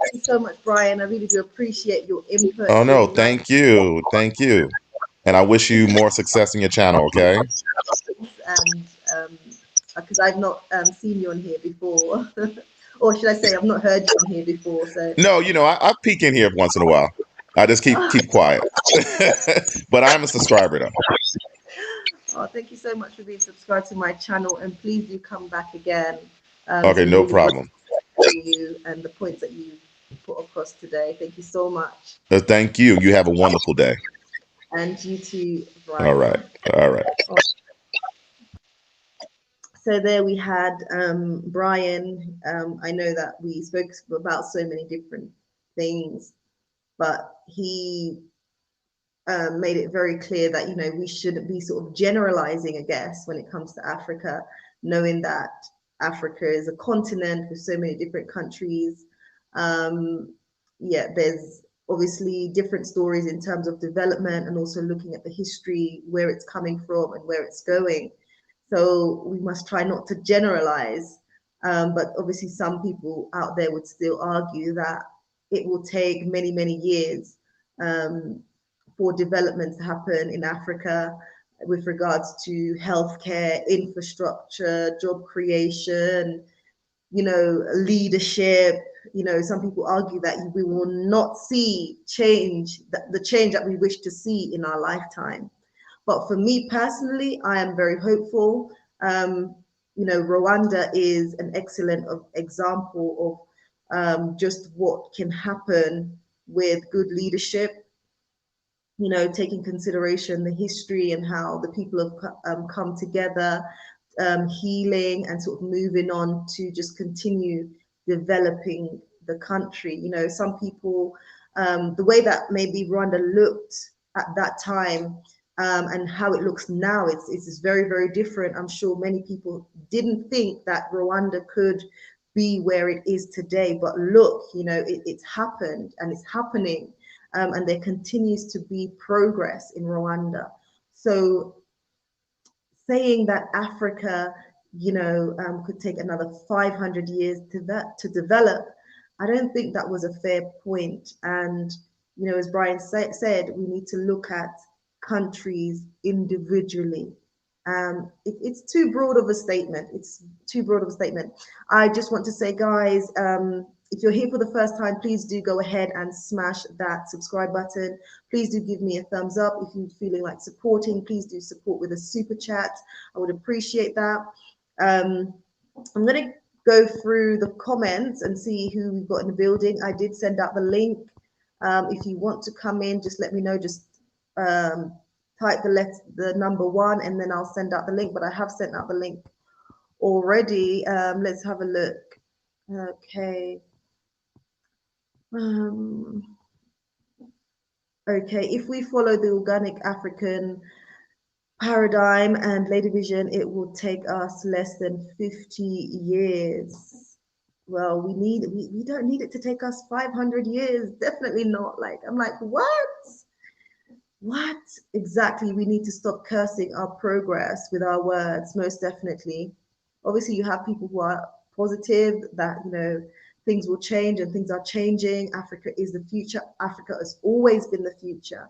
Thank you so much, Brian. I really do appreciate your input. Oh It's no, been nice thank you, thank you, and I wish you more success in your channel. Okay. and because I've not seen you on here before, or should I say, I've not heard you on here before. So, No, I peek in here once in a while. I just keep quiet, but I'm a subscriber though. oh, thank you so much for being subscribed to my channel, and please do come back again. It's Okay, been no really great problem. to you and the points that you put across today. Thank you so much, Thank you. You have a wonderful day. and you too, All right. Brian. All right. So there we had Brian. I know that we spoke about so many different things, but he made it very clear that we shouldn't be sort of generalizing, I guess, when it comes to Africa, knowing that Africa is a continent with so many different countries. Yeah, there's obviously different stories in terms of development and also looking at the history, where it's coming from and where it's going. So we must try not to generalize. But obviously, some people out there would still argue that it will take many, many years um, for development to happen in Africa. with regards to healthcare, infrastructure, job creation, leadership. Some people argue that we will not see change, the change that we wish to see in our lifetime. But for me personally, I am very hopeful. Rwanda is an excellent example of just what can happen with good leadership, taking consideration the history and how the people have come together, healing and sort of moving on to just continue developing the country. Some people, the way that maybe Rwanda looked at that time, and how it looks now, it's very, very different. I'm sure many people didn't think that Rwanda could be where it is today, but look, it's happened and it's happening, and there continues to be progress in Rwanda. So saying that Africa, could take another 500 years to develop, I don't think that was a fair point. And, as Brian said, we need to look at countries individually. It's too broad of a statement. It's too broad of a statement. I just want to say, guys, if you're here for the first time, please do go ahead and smash that subscribe button. Please do give me a thumbs up. If you're feeling like supporting, please do support with a super chat. I would appreciate that. I'm going to go through the comments and see who we've got in the building. I did send out the link. If you want to come in, just let me know. Just type the number 1, and then I'll send out the link. But I have sent out the link already. Let's have a look. Okay. Okay, if we follow the organic African paradigm and Lady Vision, it will take us less than 50 years. Well, we don't need it to take us 500 years. Definitely not. I'm like, what exactly? We need to stop cursing our progress with our words, most definitely. Obviously, you have people who are positive that things will change, and things are changing. Africa is the future. Africa has always been the future.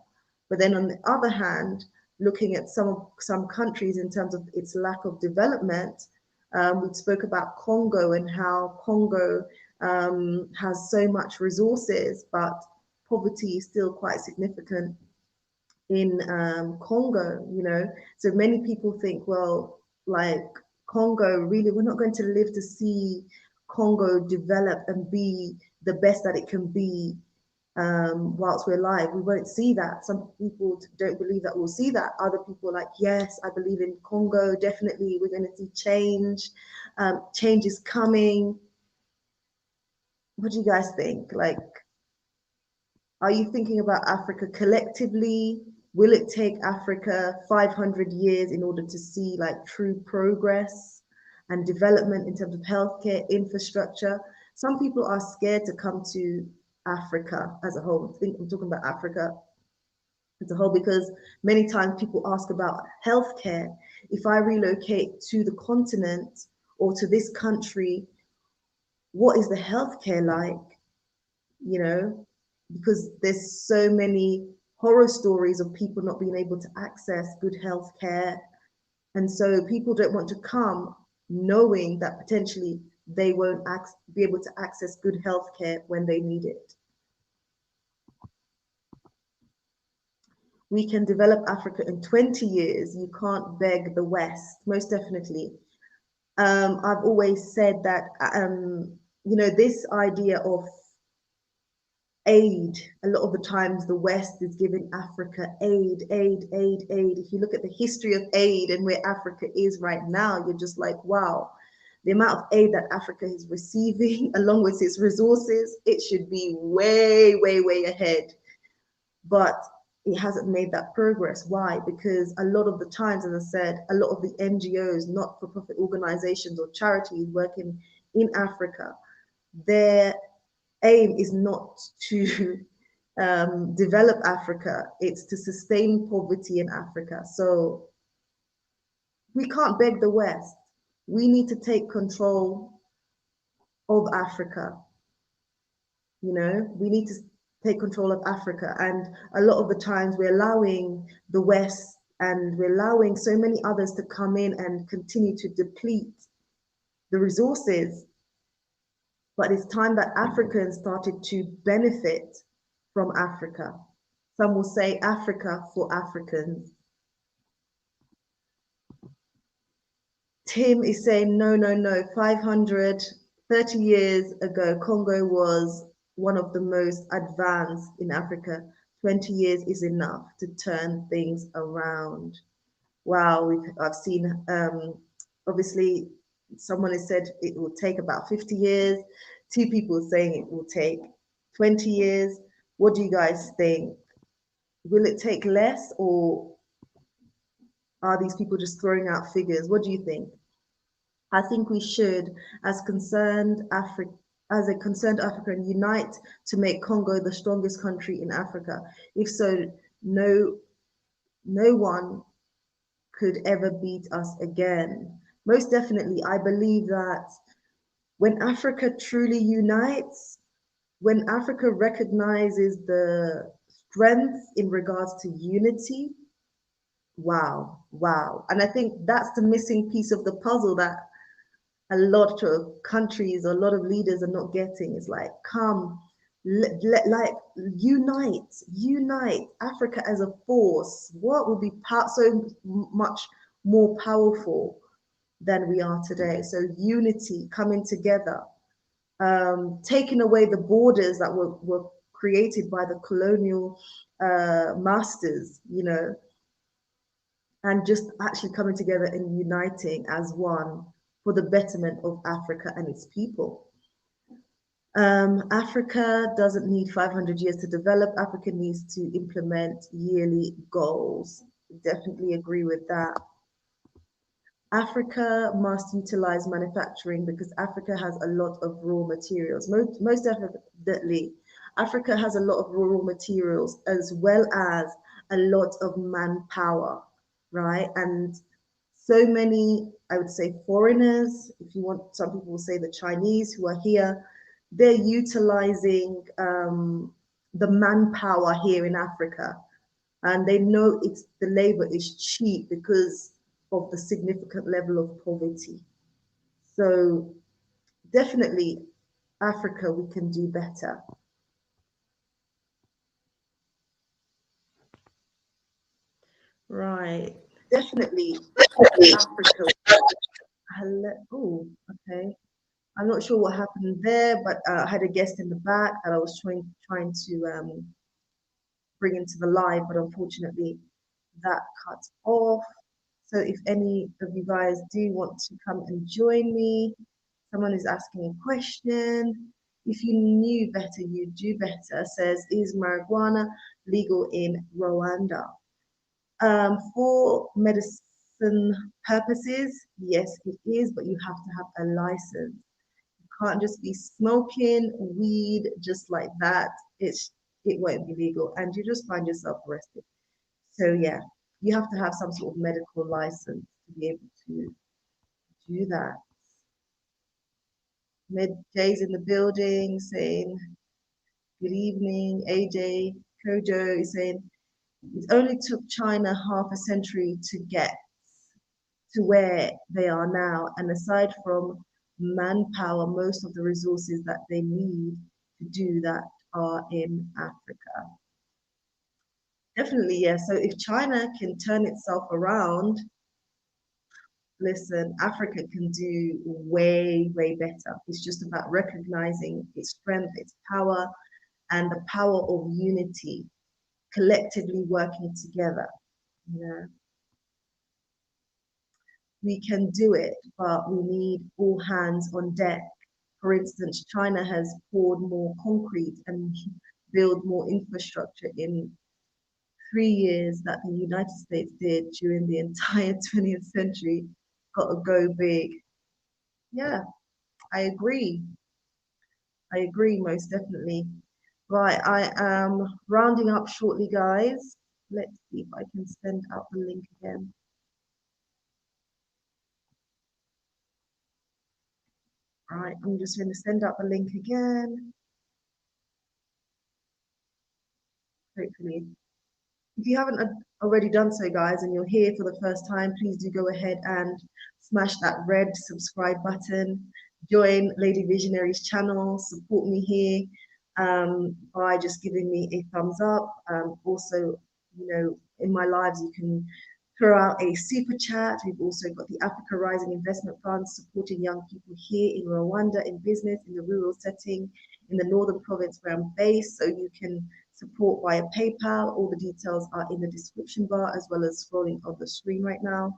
But then on the other hand, looking at some countries in terms of its lack of development, we spoke about Congo and how Congo has so much resources, but poverty is still quite significant in Congo. So many people think, well, like Congo, really, we're not going to live to see Congo develop and be the best that it can be whilst we're alive. We won't see that. Some people don't believe that we'll see that. Other people are like, yes, I believe in Congo. Definitely, we're going to see change. Change is coming. What do you guys think? Are you thinking about Africa collectively? Will it take Africa 500 years in order to see true progress and development in terms of healthcare, infrastructure? Some people are scared to come to Africa as a whole. I think I'm talking about Africa as a whole, because many times people ask about healthcare. If I relocate to the continent or to this country, what is the healthcare like? Because there's so many horror stories of people not being able to access good health care. And so people don't want to come knowing that potentially they won't be able to access good health care when they need it. We can develop Africa in 20 years. You can't beg the West, most definitely. I've always said that, this idea of aid, a lot of the times the West is giving Africa aid. If you look at the history of aid and where Africa is right now, you're just like, wow, the amount of aid that Africa is receiving along with its resources, it should be way, way, way ahead. But it hasn't made that progress. Why? Because a lot of the times, as I said, a lot of the NGOs, not-for-profit organizations or charities working in Africa, their aim is not to develop Africa, it's to sustain poverty in Africa. So we can't beg the West. We need to take control of Africa. We need to take control of Africa. And a lot of the times we're allowing the West and we're allowing so many others to come in and continue to deplete the resources. But it's time that Africans started to benefit from Africa. Some will say Africa for Africans. Tim is saying, no, no, no, 530 years ago, Congo was one of the most advanced in Africa. 20 years is enough to turn things around. Wow, I've seen, obviously, someone has said it will take about 50 years. Two people saying it will take 20 years. What do you guys think? Will it take less, or are these people just throwing out figures? What do you think? I think we should, as a concerned African, unite to make Congo the strongest country in Africa. If so, no one could ever beat us again. Most definitely, I believe that when Africa truly unites, when Africa recognizes the strength in regards to unity, wow, wow. And I think that's the missing piece of the puzzle that a lot of countries, a lot of leaders are not getting. It's like, come, like unite Africa as a force. What would be so much more powerful than we are today? So unity, coming together, taking away the borders that were created by the colonial masters, you know, and just actually coming together and uniting as one for the betterment of Africa and its people. Africa doesn't need 500 years to develop. Africa needs to implement yearly goals. Definitely agree with that. Africa must utilize manufacturing because Africa has a lot of raw materials. Most definitely, Africa has a lot of raw materials as well as a lot of manpower, right? And so many, I would say, foreigners, if you want, some people will say the Chinese who are here, they're utilizing the manpower here in Africa. And they know the labor is cheap because of the significant level of poverty. So definitely, Africa, we can do better. Right. Definitely, Africa. Hello. Oh, okay. I'm not sure what happened there, but I had a guest in the back that I was trying to bring into the live, but unfortunately that cut off. So if any of you guys do want to come and join me, someone is asking a question. If you knew better, you'd do better, says, is marijuana legal in Rwanda? For medicine purposes, yes, it is, but you have to have a license. You can't just be smoking weed just like that. It won't be legal, and you just find yourself arrested. So yeah, you have to have some sort of medical license to be able to do that. Jay's in the building saying, good evening. AJ Kojo is saying, it only took China half a century to get to where they are now. And aside from manpower, most of the resources that they need to do that are in Africa. Definitely, yeah. So if China can turn itself around, listen, Africa can do way, way better. It's just about recognizing its strength, its power, and the power of unity, collectively working together. You know, we can do it, but we need all hands on deck. For instance, China has poured more concrete and built more infrastructure in 3 years that the United States did during the entire 20th century. Got to go big. Yeah, I agree. I agree, most definitely. Right, I am rounding up shortly, guys. Let's see if I can send out the link again. All right, I'm just going to send out the link again. Hopefully. If you haven't already done so, guys, and you're here for the first time, please do go ahead and smash that red subscribe button. Join Lady Visionary's channel. Support me here by just giving me a thumbs up. Also, you know, in my lives, you can throw out a super chat. We've also got the Africa Rising Investment Fund supporting young people here in Rwanda in business, in the rural setting, in the northern province where I'm based. So you can support via PayPal. All the details are in the description bar as well as scrolling on the screen right now.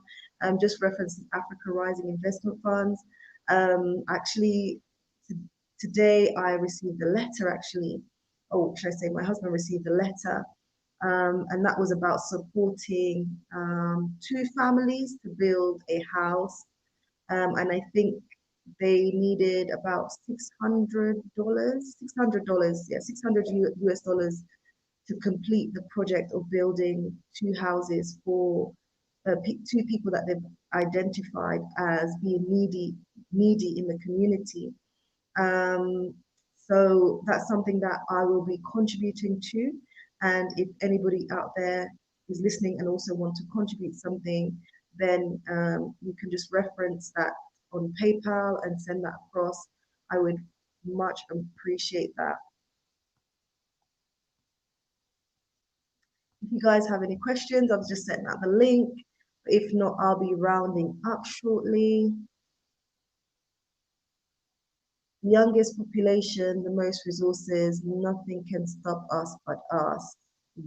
Just reference the Africa Rising Investment Funds. Actually, today I received a letter actually, oh, should I say my husband received a letter, and that was about supporting two families to build a house. And I think they needed about $600, yeah, 600 US dollars to complete the project of building two houses for two people that they've identified as being needy in the community. So that's something that I will be contributing to. And if anybody out there is listening and also want to contribute something, then you can just reference that on PayPal and send that across. I would much appreciate that. If you guys have any questions, I've just sent out the link. If not, I'll be rounding up shortly. The youngest population, the most resources, nothing can stop us but us.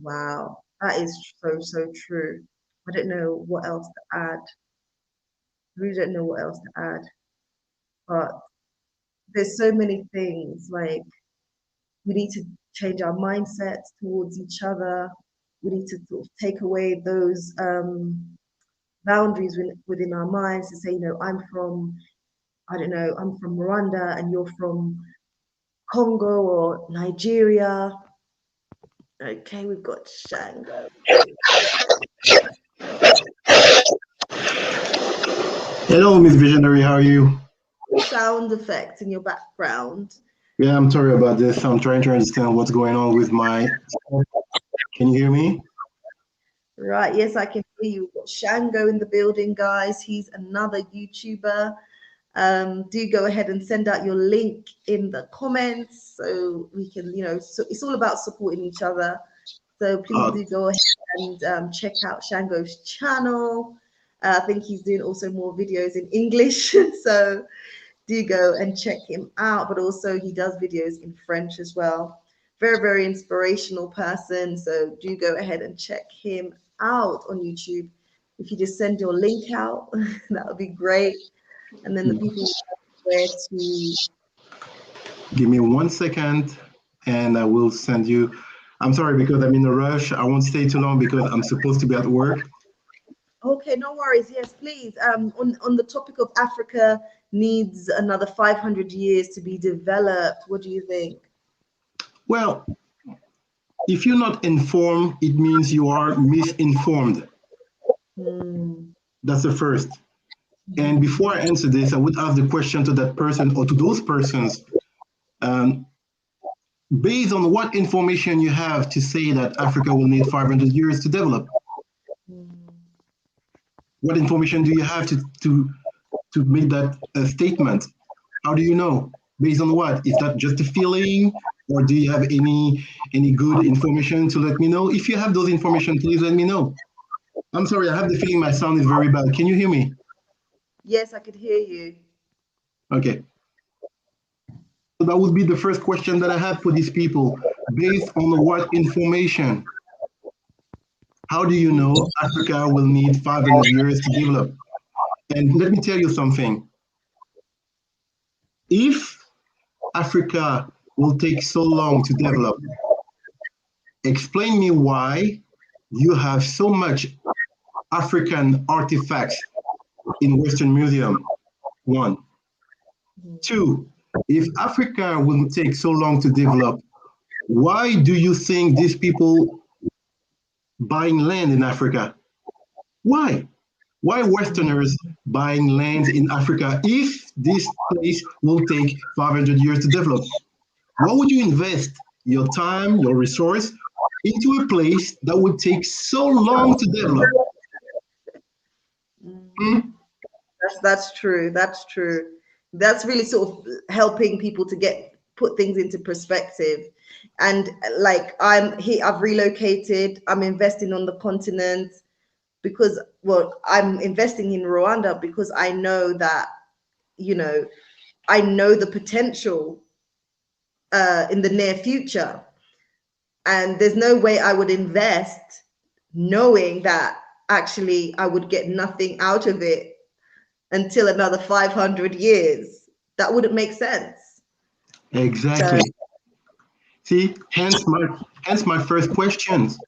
Wow, that is so true. I don't know what else to add. I really don't know what else to add. But there's so many things, like we need to change our mindsets towards each other. We need to sort of take away those boundaries within our minds to say, you know, I'm from, I don't know, I'm from Rwanda and you're from Congo or Nigeria. Okay, we've got Shango. Hello, Miss Visionary, how are you? Sound effects in your background. Yeah, I'm sorry about this. I'm trying to understand what's going on with my... Can you hear me? Right, yes, I can hear you. We've got Shango in the building, guys. He's another YouTuber. Do go ahead and send out your link in the comments so we can, you know, so it's all about supporting each other. So please do go ahead and check out Shango's channel. I think he's doing also more videos in English. So do go and check him out. But also he does videos in French as well. Very inspirational person. So do go ahead and check him out on YouTube. If you just send your link out, that would be great. And then the people where to... Give me 1 second and I will send you. I'm sorry because I'm in a rush. I won't stay too long because I'm supposed to be at work. Okay, no worries. Yes, please. On the topic of Africa needs another 500 years to be developed. What do you think? Well, if you're not informed, it means you are misinformed. That's the first. And before I answer this, I would ask the question to that person or to those persons, based on what information you have to say that Africa will need 500 years to develop? What information do you have to make that statement? How do you know? Based on what? Is that just a feeling? Or do you have any good information to let me know? If you have those information, please let me know. I'm sorry, I have the feeling my sound is very bad. Can you hear me? Yes, I could hear you. Okay. So that would be the first question that I have for these people. Based on what information? How do you know Africa will need 500 years to develop? And let me tell you something. If Africa will take so long to develop, explain me why you have so much African artifacts in Western Museum, one. Two, if Africa will take so long to develop, why do you think these people buying land in Africa? Why? Why Westerners buying land in Africa if this place will take 500 years to develop? Why would you invest your time, your resource into a place that would take so long to develop. Hmm? That's true. That's true. That's really sort of helping people to put things into perspective. And like I've relocated. I'm investing on the continent because, well, I'm investing in Rwanda because I know that, you know, I know the potential in the near future. And there's no way I would invest knowing that actually I would get nothing out of it until another 500 years. That wouldn't make sense. Exactly. So, See, hence my first questions.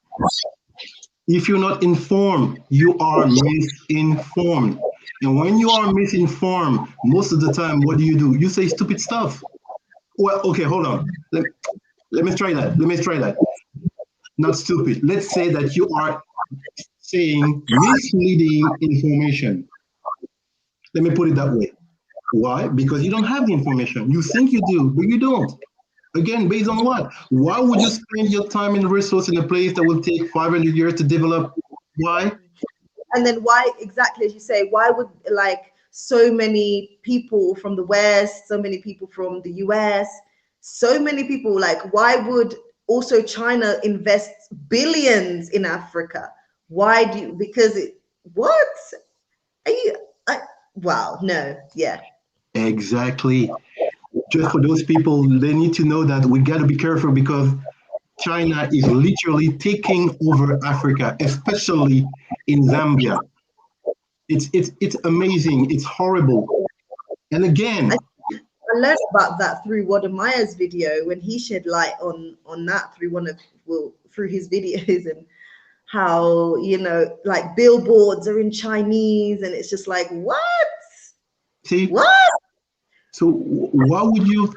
If you're not informed, you are misinformed. And when you are misinformed, most of the time, what do? You say stupid stuff. Well, okay, hold on. Let me try that. Let me try that. Not stupid. Let's say that you are saying misleading information. Let me put it that way. Why? Because you don't have the information. You think you do, but you don't. Again, based on what? Why would you spend your time and resource in a place that will take 500 years to develop? Why? and then why exactly, as you say, why would like so many people from the West, so many people from the US, so many people, like why would also China invest billions in Africa? Why do you, because it, what? Are you, I, wow, no, yeah. Exactly. Just for those people, they need to know that we got to be careful because China is literally taking over Africa, especially in Zambia. It's amazing. It's horrible. And again, I learned about that through Wadamaya's video when he shed light on that through one of, well, through his videos, and how, you know, like billboards are in Chinese and it's just like, what? see, What? so why would you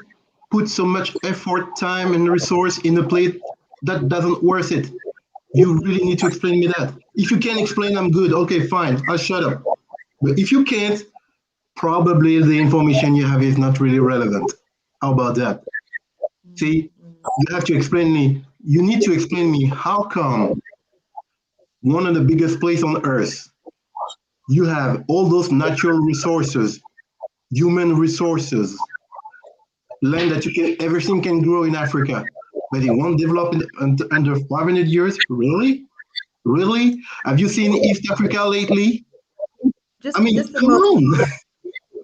put so much effort, time, and resource in a place that doesn't worth it? You really need to explain me that. If you can't explain, I'm good. Okay, fine. I'll shut up. But if you can't, probably the information you have is not really relevant. How about that? See, you have to explain me. You need to explain me how come one of the biggest places on earth, you have all those natural resources, human resources, land that you can, everything can grow in Africa, but it won't develop under 500 years? Really? Really? Have you seen East Africa lately? I mean, Just a come moment on.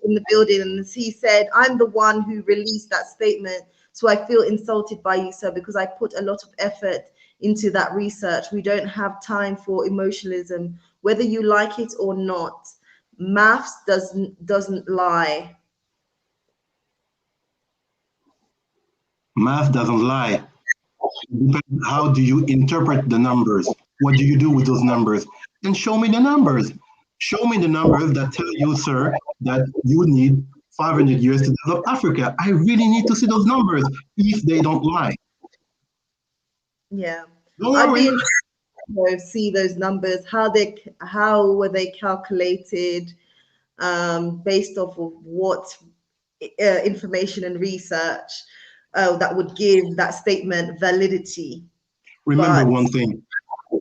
in the building, and he said, I'm the one who released that statement. So I feel insulted by you, sir, because I put a lot of effort into that research. We don't have time for emotionalism, whether you like it or not. Maths doesn't lie. Math doesn't lie. How do you interpret the numbers? What do you do with those numbers? And show me the numbers. Show me the numbers that tell you, sir, that you need 500 years to develop Africa. I really need to see those numbers if they don't lie. Yeah, Don't I'd be worry. interested to see those numbers, how were they calculated, based off of what information and research that would give that statement validity. Remember But one thing.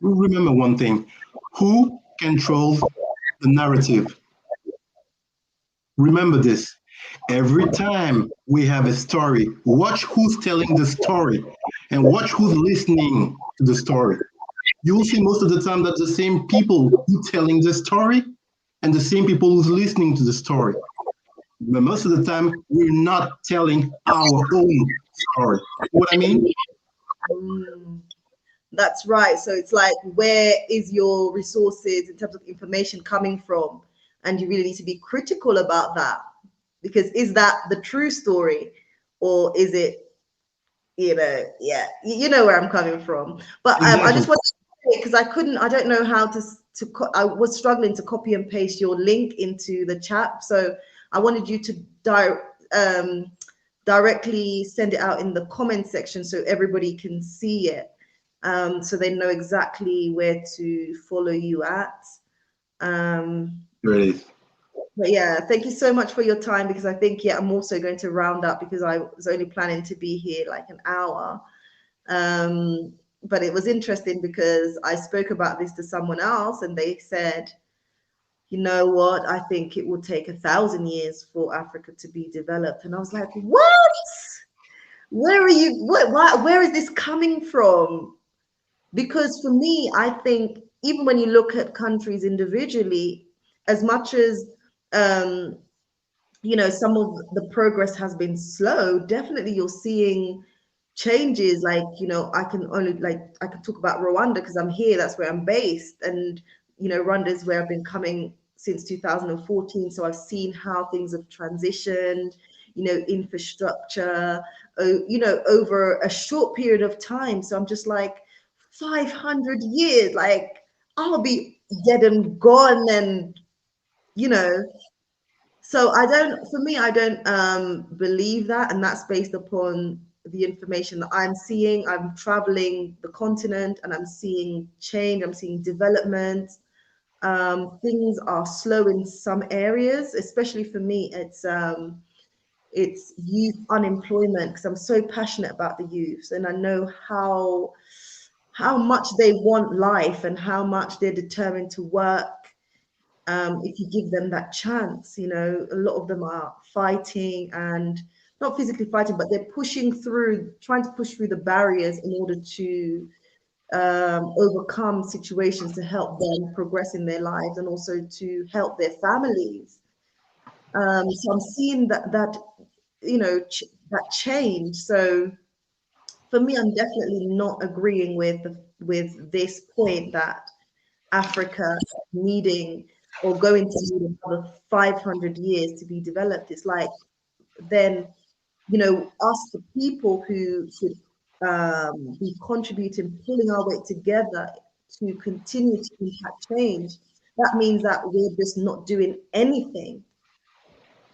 Remember one thing. Who controls the narrative? Remember this. Every time we have a story, watch who's telling the story and watch who's listening to the story. You will see most of the time that the same people who telling the story and the same people who's listening to the story. But most of the time, we're not telling our own story. You know what I mean? that's right. So it's like, where is your resources in terms of information coming from? And you really need to be critical about that, because is that the true story, or is it, you know, yeah, you know where I'm coming from. But I Exactly. just want to say, because I don't know how I was struggling to copy and paste your link into the chat, so I wanted you to directly send it out in the comment section so everybody can see it, so they know exactly where to follow you at. There it is. But yeah, thank you so much for your time, because I think, yeah, I'm also going to round up because I was only planning to be here like an hour. but it was interesting because I spoke about this to someone else and they said, you know what, I think it will take 1,000 years for Africa to be developed. And I was like, what? Where are you? Where is this coming from? Because for me, I think even when you look at countries individually, as much as some of the progress has been slow, definitely you're seeing changes. Like, I can talk about Rwanda because I'm here, that's where I'm based. And, Rwanda is where I've been coming since 2014. So I've seen how things have transitioned, infrastructure, over a short period of time. So I'm just like, 500 years, like I'll be dead and gone. And, you know, so I don't believe that. And that's based upon the information that I'm seeing. I'm traveling the continent and I'm seeing change, I'm seeing development. Things are slow in some areas, especially for me, it's youth unemployment, because I'm so passionate about the youth and I know how much they want life and how much they're determined to work. If you give them that chance, a lot of them are fighting, and not physically fighting, but they're trying to push through the barriers in order to overcome situations to help them progress in their lives and also to help their families. So I'm seeing that that change. So for me, I'm definitely not agreeing with this point that Africa needing or going to need another 500 years to be developed. It's like, then, us, the people who should be contributing, pulling our weight together to continue to impact change. That means that we're just not doing anything,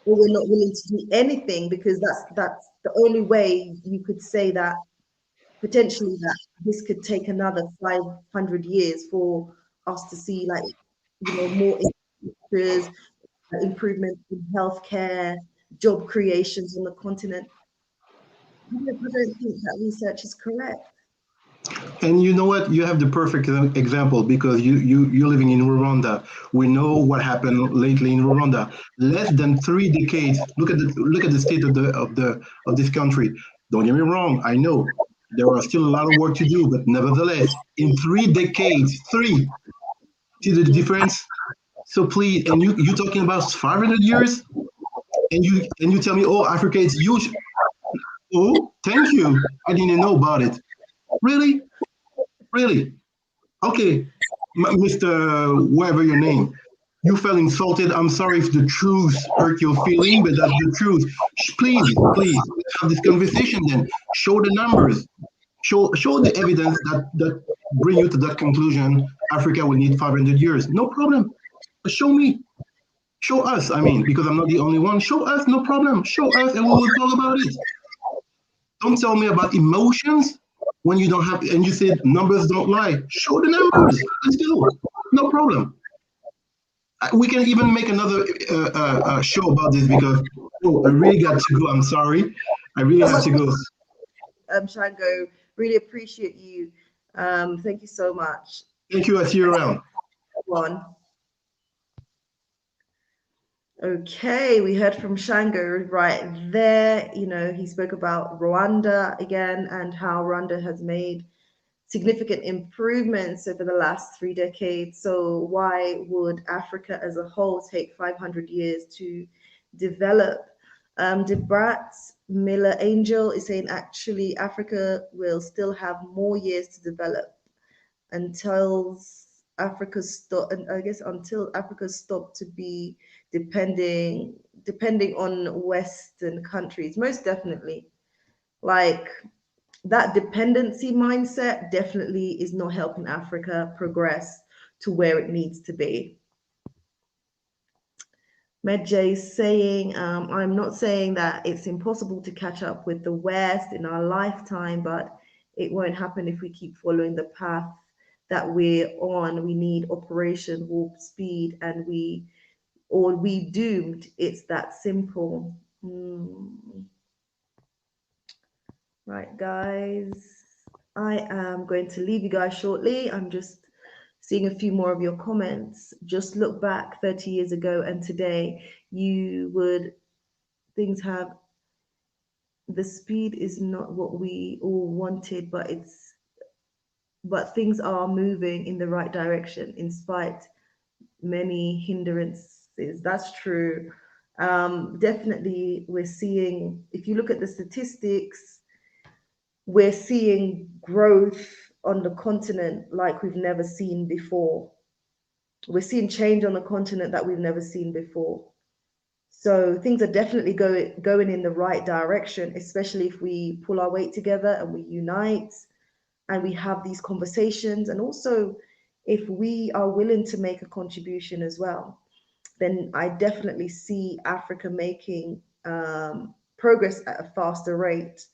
or we're not willing to do anything, because that's the only way you could say that potentially that this could take another 500 years for us to see, like, more improvement in healthcare, job creations on the continent. I don't think that research is correct. And you know what? You have the perfect example because you're living in Rwanda. We know what happened lately in Rwanda. Less than 3 decades. Look at the state of this country. Don't get me wrong. I know there are still a lot of work to do, but nevertheless, in 3 decades, see the difference. So please, and you talking about 500 years, and you tell me, oh, Africa is huge. Oh, thank you. I didn't know about it. Really, really. Okay, Mr. Whatever your name, you felt insulted. I'm sorry if the truth hurt your feeling, but that's the truth. Please, let's have this conversation then. Show the numbers. Show the evidence that bring you to that conclusion. Africa will need 500 years. No problem. Show me. Show us. I mean, because I'm not the only one. Show us. No problem. Show us, and we will talk about it. Don't tell me about emotions when you don't have, and you said numbers don't lie. Show the numbers. Let's go. No problem. We can even make another show about this because, oh, I really got to go. I'm sorry. I really have to go. Shango, really appreciate you. Thank you so much. Thank you. I see you around. One. Okay, we heard from Shango right there. He spoke about Rwanda again and how Rwanda has made significant improvements over the last 3 decades. So why would Africa as a whole take 500 years to develop? Debrat Miller Angel is saying, actually, Africa will still have more years to develop until Africa's stopped to be depending on Western countries. Most definitely. Like, that dependency mindset definitely is not helping Africa progress to where it needs to be. Medjay is saying, I'm not saying that it's impossible to catch up with the West in our lifetime, but it won't happen if we keep following the path that we're on. We need Operation Warp Speed, and we doomed. It's that simple. Right, guys. I am going to leave you guys shortly. I'm just seeing a few more of your comments. Just look back 30 years ago and today, things have, the speed is not what we all wanted, but things are moving in the right direction in spite many hindrances. That's true. Definitely, we're seeing, if you look at the statistics, we're seeing growth on the continent like we've never seen before. We're seeing change on the continent that we've never seen before. So things are definitely going in the right direction, especially if we pull our weight together and we unite and we have these conversations. And also, if we are willing to make a contribution as well, then I definitely see Africa making progress at a faster rate.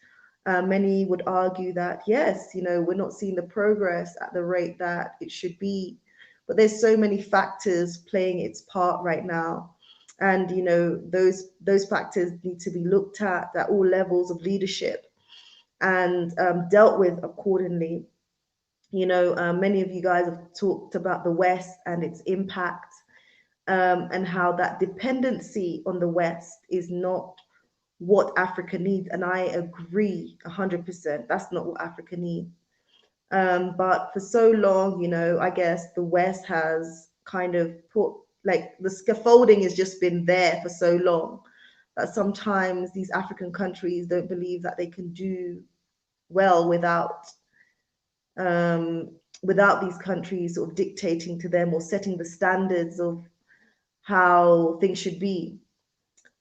Many would argue that, yes, we're not seeing the progress at the rate that it should be, but there's so many factors playing its part right now. And, those factors need to be looked at all levels of leadership and dealt with accordingly. Many of you guys have talked about the West and its impact, and how that dependency on the West is not what Africa needs. And I agree 100%. That's not what Africa needs. But for so long, I guess the West has kind of put, like, the scaffolding has just been there for so long that sometimes these African countries don't believe that they can do well without these countries sort of dictating to them or setting the standards of how things should be.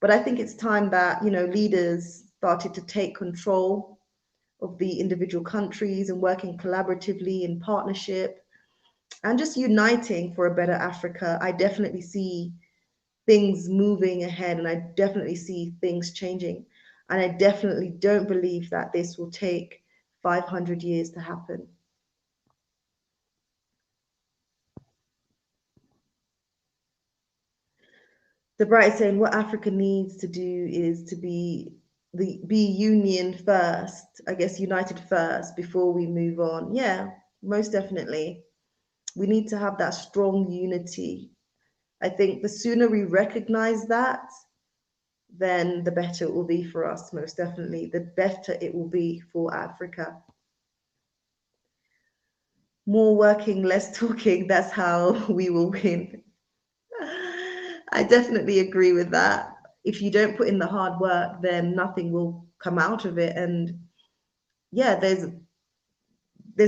But I think it's time that, leaders started to take control of the individual countries and working collaboratively in partnership and just uniting for a better Africa. I definitely see things moving ahead and I definitely see things changing. And I definitely don't believe that this will take 500 years to happen. The Bright is saying what Africa needs to do is to be union first, I guess, united first before we move on. Yeah, most definitely. We need to have that strong unity. I think the sooner we recognize that, then the better it will be for us, most definitely. The better it will be for Africa. More working, less talking, that's how we will win. I definitely agree with that. If you don't put in the hard work, then nothing will come out of it. And yeah, there's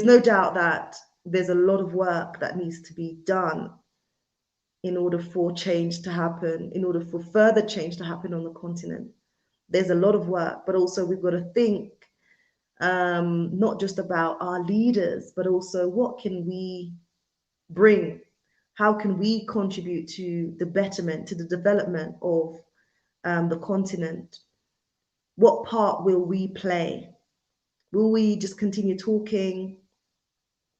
no doubt that there's a lot of work that needs to be done in order for change to happen, in order for further change to happen on the continent. There's a lot of work, but also we've got to think not just about our leaders, but also what can we bring? How can we contribute to the betterment, to the development of the continent? What part will we play? Will we just continue talking,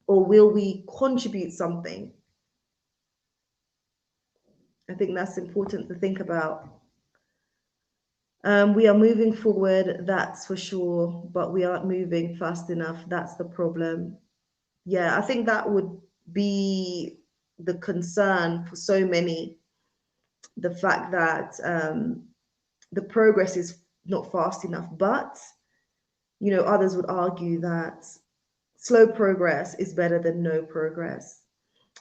or will we contribute something? I think that's important to think about. We are moving forward, that's for sure, but we aren't moving fast enough. That's the problem. Yeah, I think that would be the concern for so many. The fact that the progress is not fast enough, but others would argue that slow progress is better than no progress.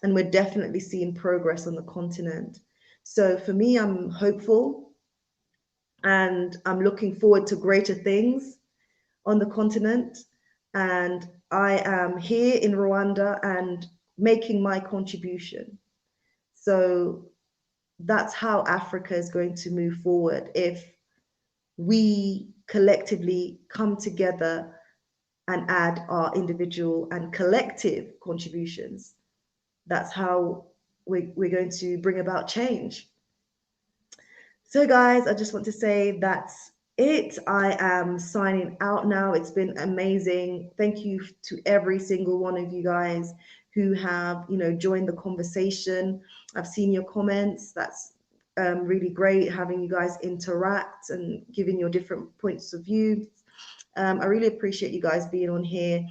And we're definitely seeing progress on the continent. So for me, I'm hopeful and I'm looking forward to greater things on the continent. And I am here in Rwanda and making my contribution. So that's how Africa is going to move forward if we collectively come together and add our individual and collective contributions. That's how we're going to bring about change. So guys, I just want to say that's it. I am signing out now. It's been amazing. Thank you to every single one of you guys who have, joined the conversation. I've seen your comments. That's really great having you guys interact and giving your different points of view. I really appreciate you guys being on here.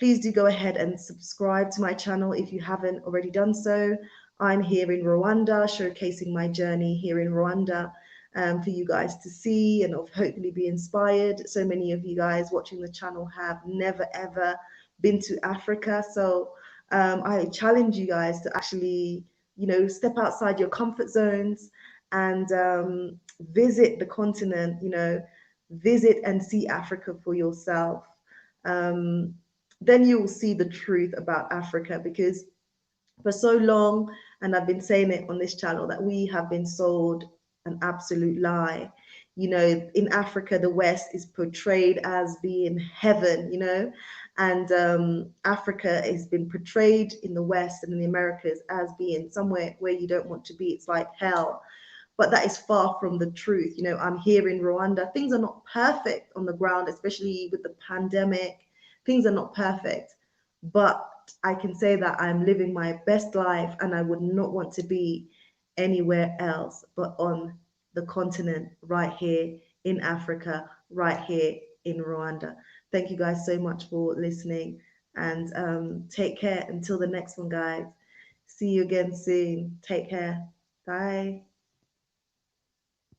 please do go ahead and subscribe to my channel if you haven't already done so. I'm here in Rwanda, showcasing my journey here in Rwanda for you guys to see and hopefully be inspired. So many of you guys watching the channel have never ever been to Africa. So I challenge you guys to actually, step outside your comfort zones and visit the continent, visit and see Africa for yourself. Then you will see the truth about Africa, because for so long, and I've been saying it on this channel, that we have been sold an absolute lie. In Africa, the West is portrayed as being heaven, and Africa has been portrayed in the West and in the Americas as being somewhere where you don't want to be. It's like hell. But that is far from the truth. I'm here in Rwanda. Things are not perfect on the ground, especially with the pandemic. Things are not perfect. But I can say that I'm living my best life, and I would not want to be anywhere else but on the continent, right here in Africa, right here in Rwanda. Thank you guys so much for listening, and take care until the next one, guys. See you again soon. Take care. Bye.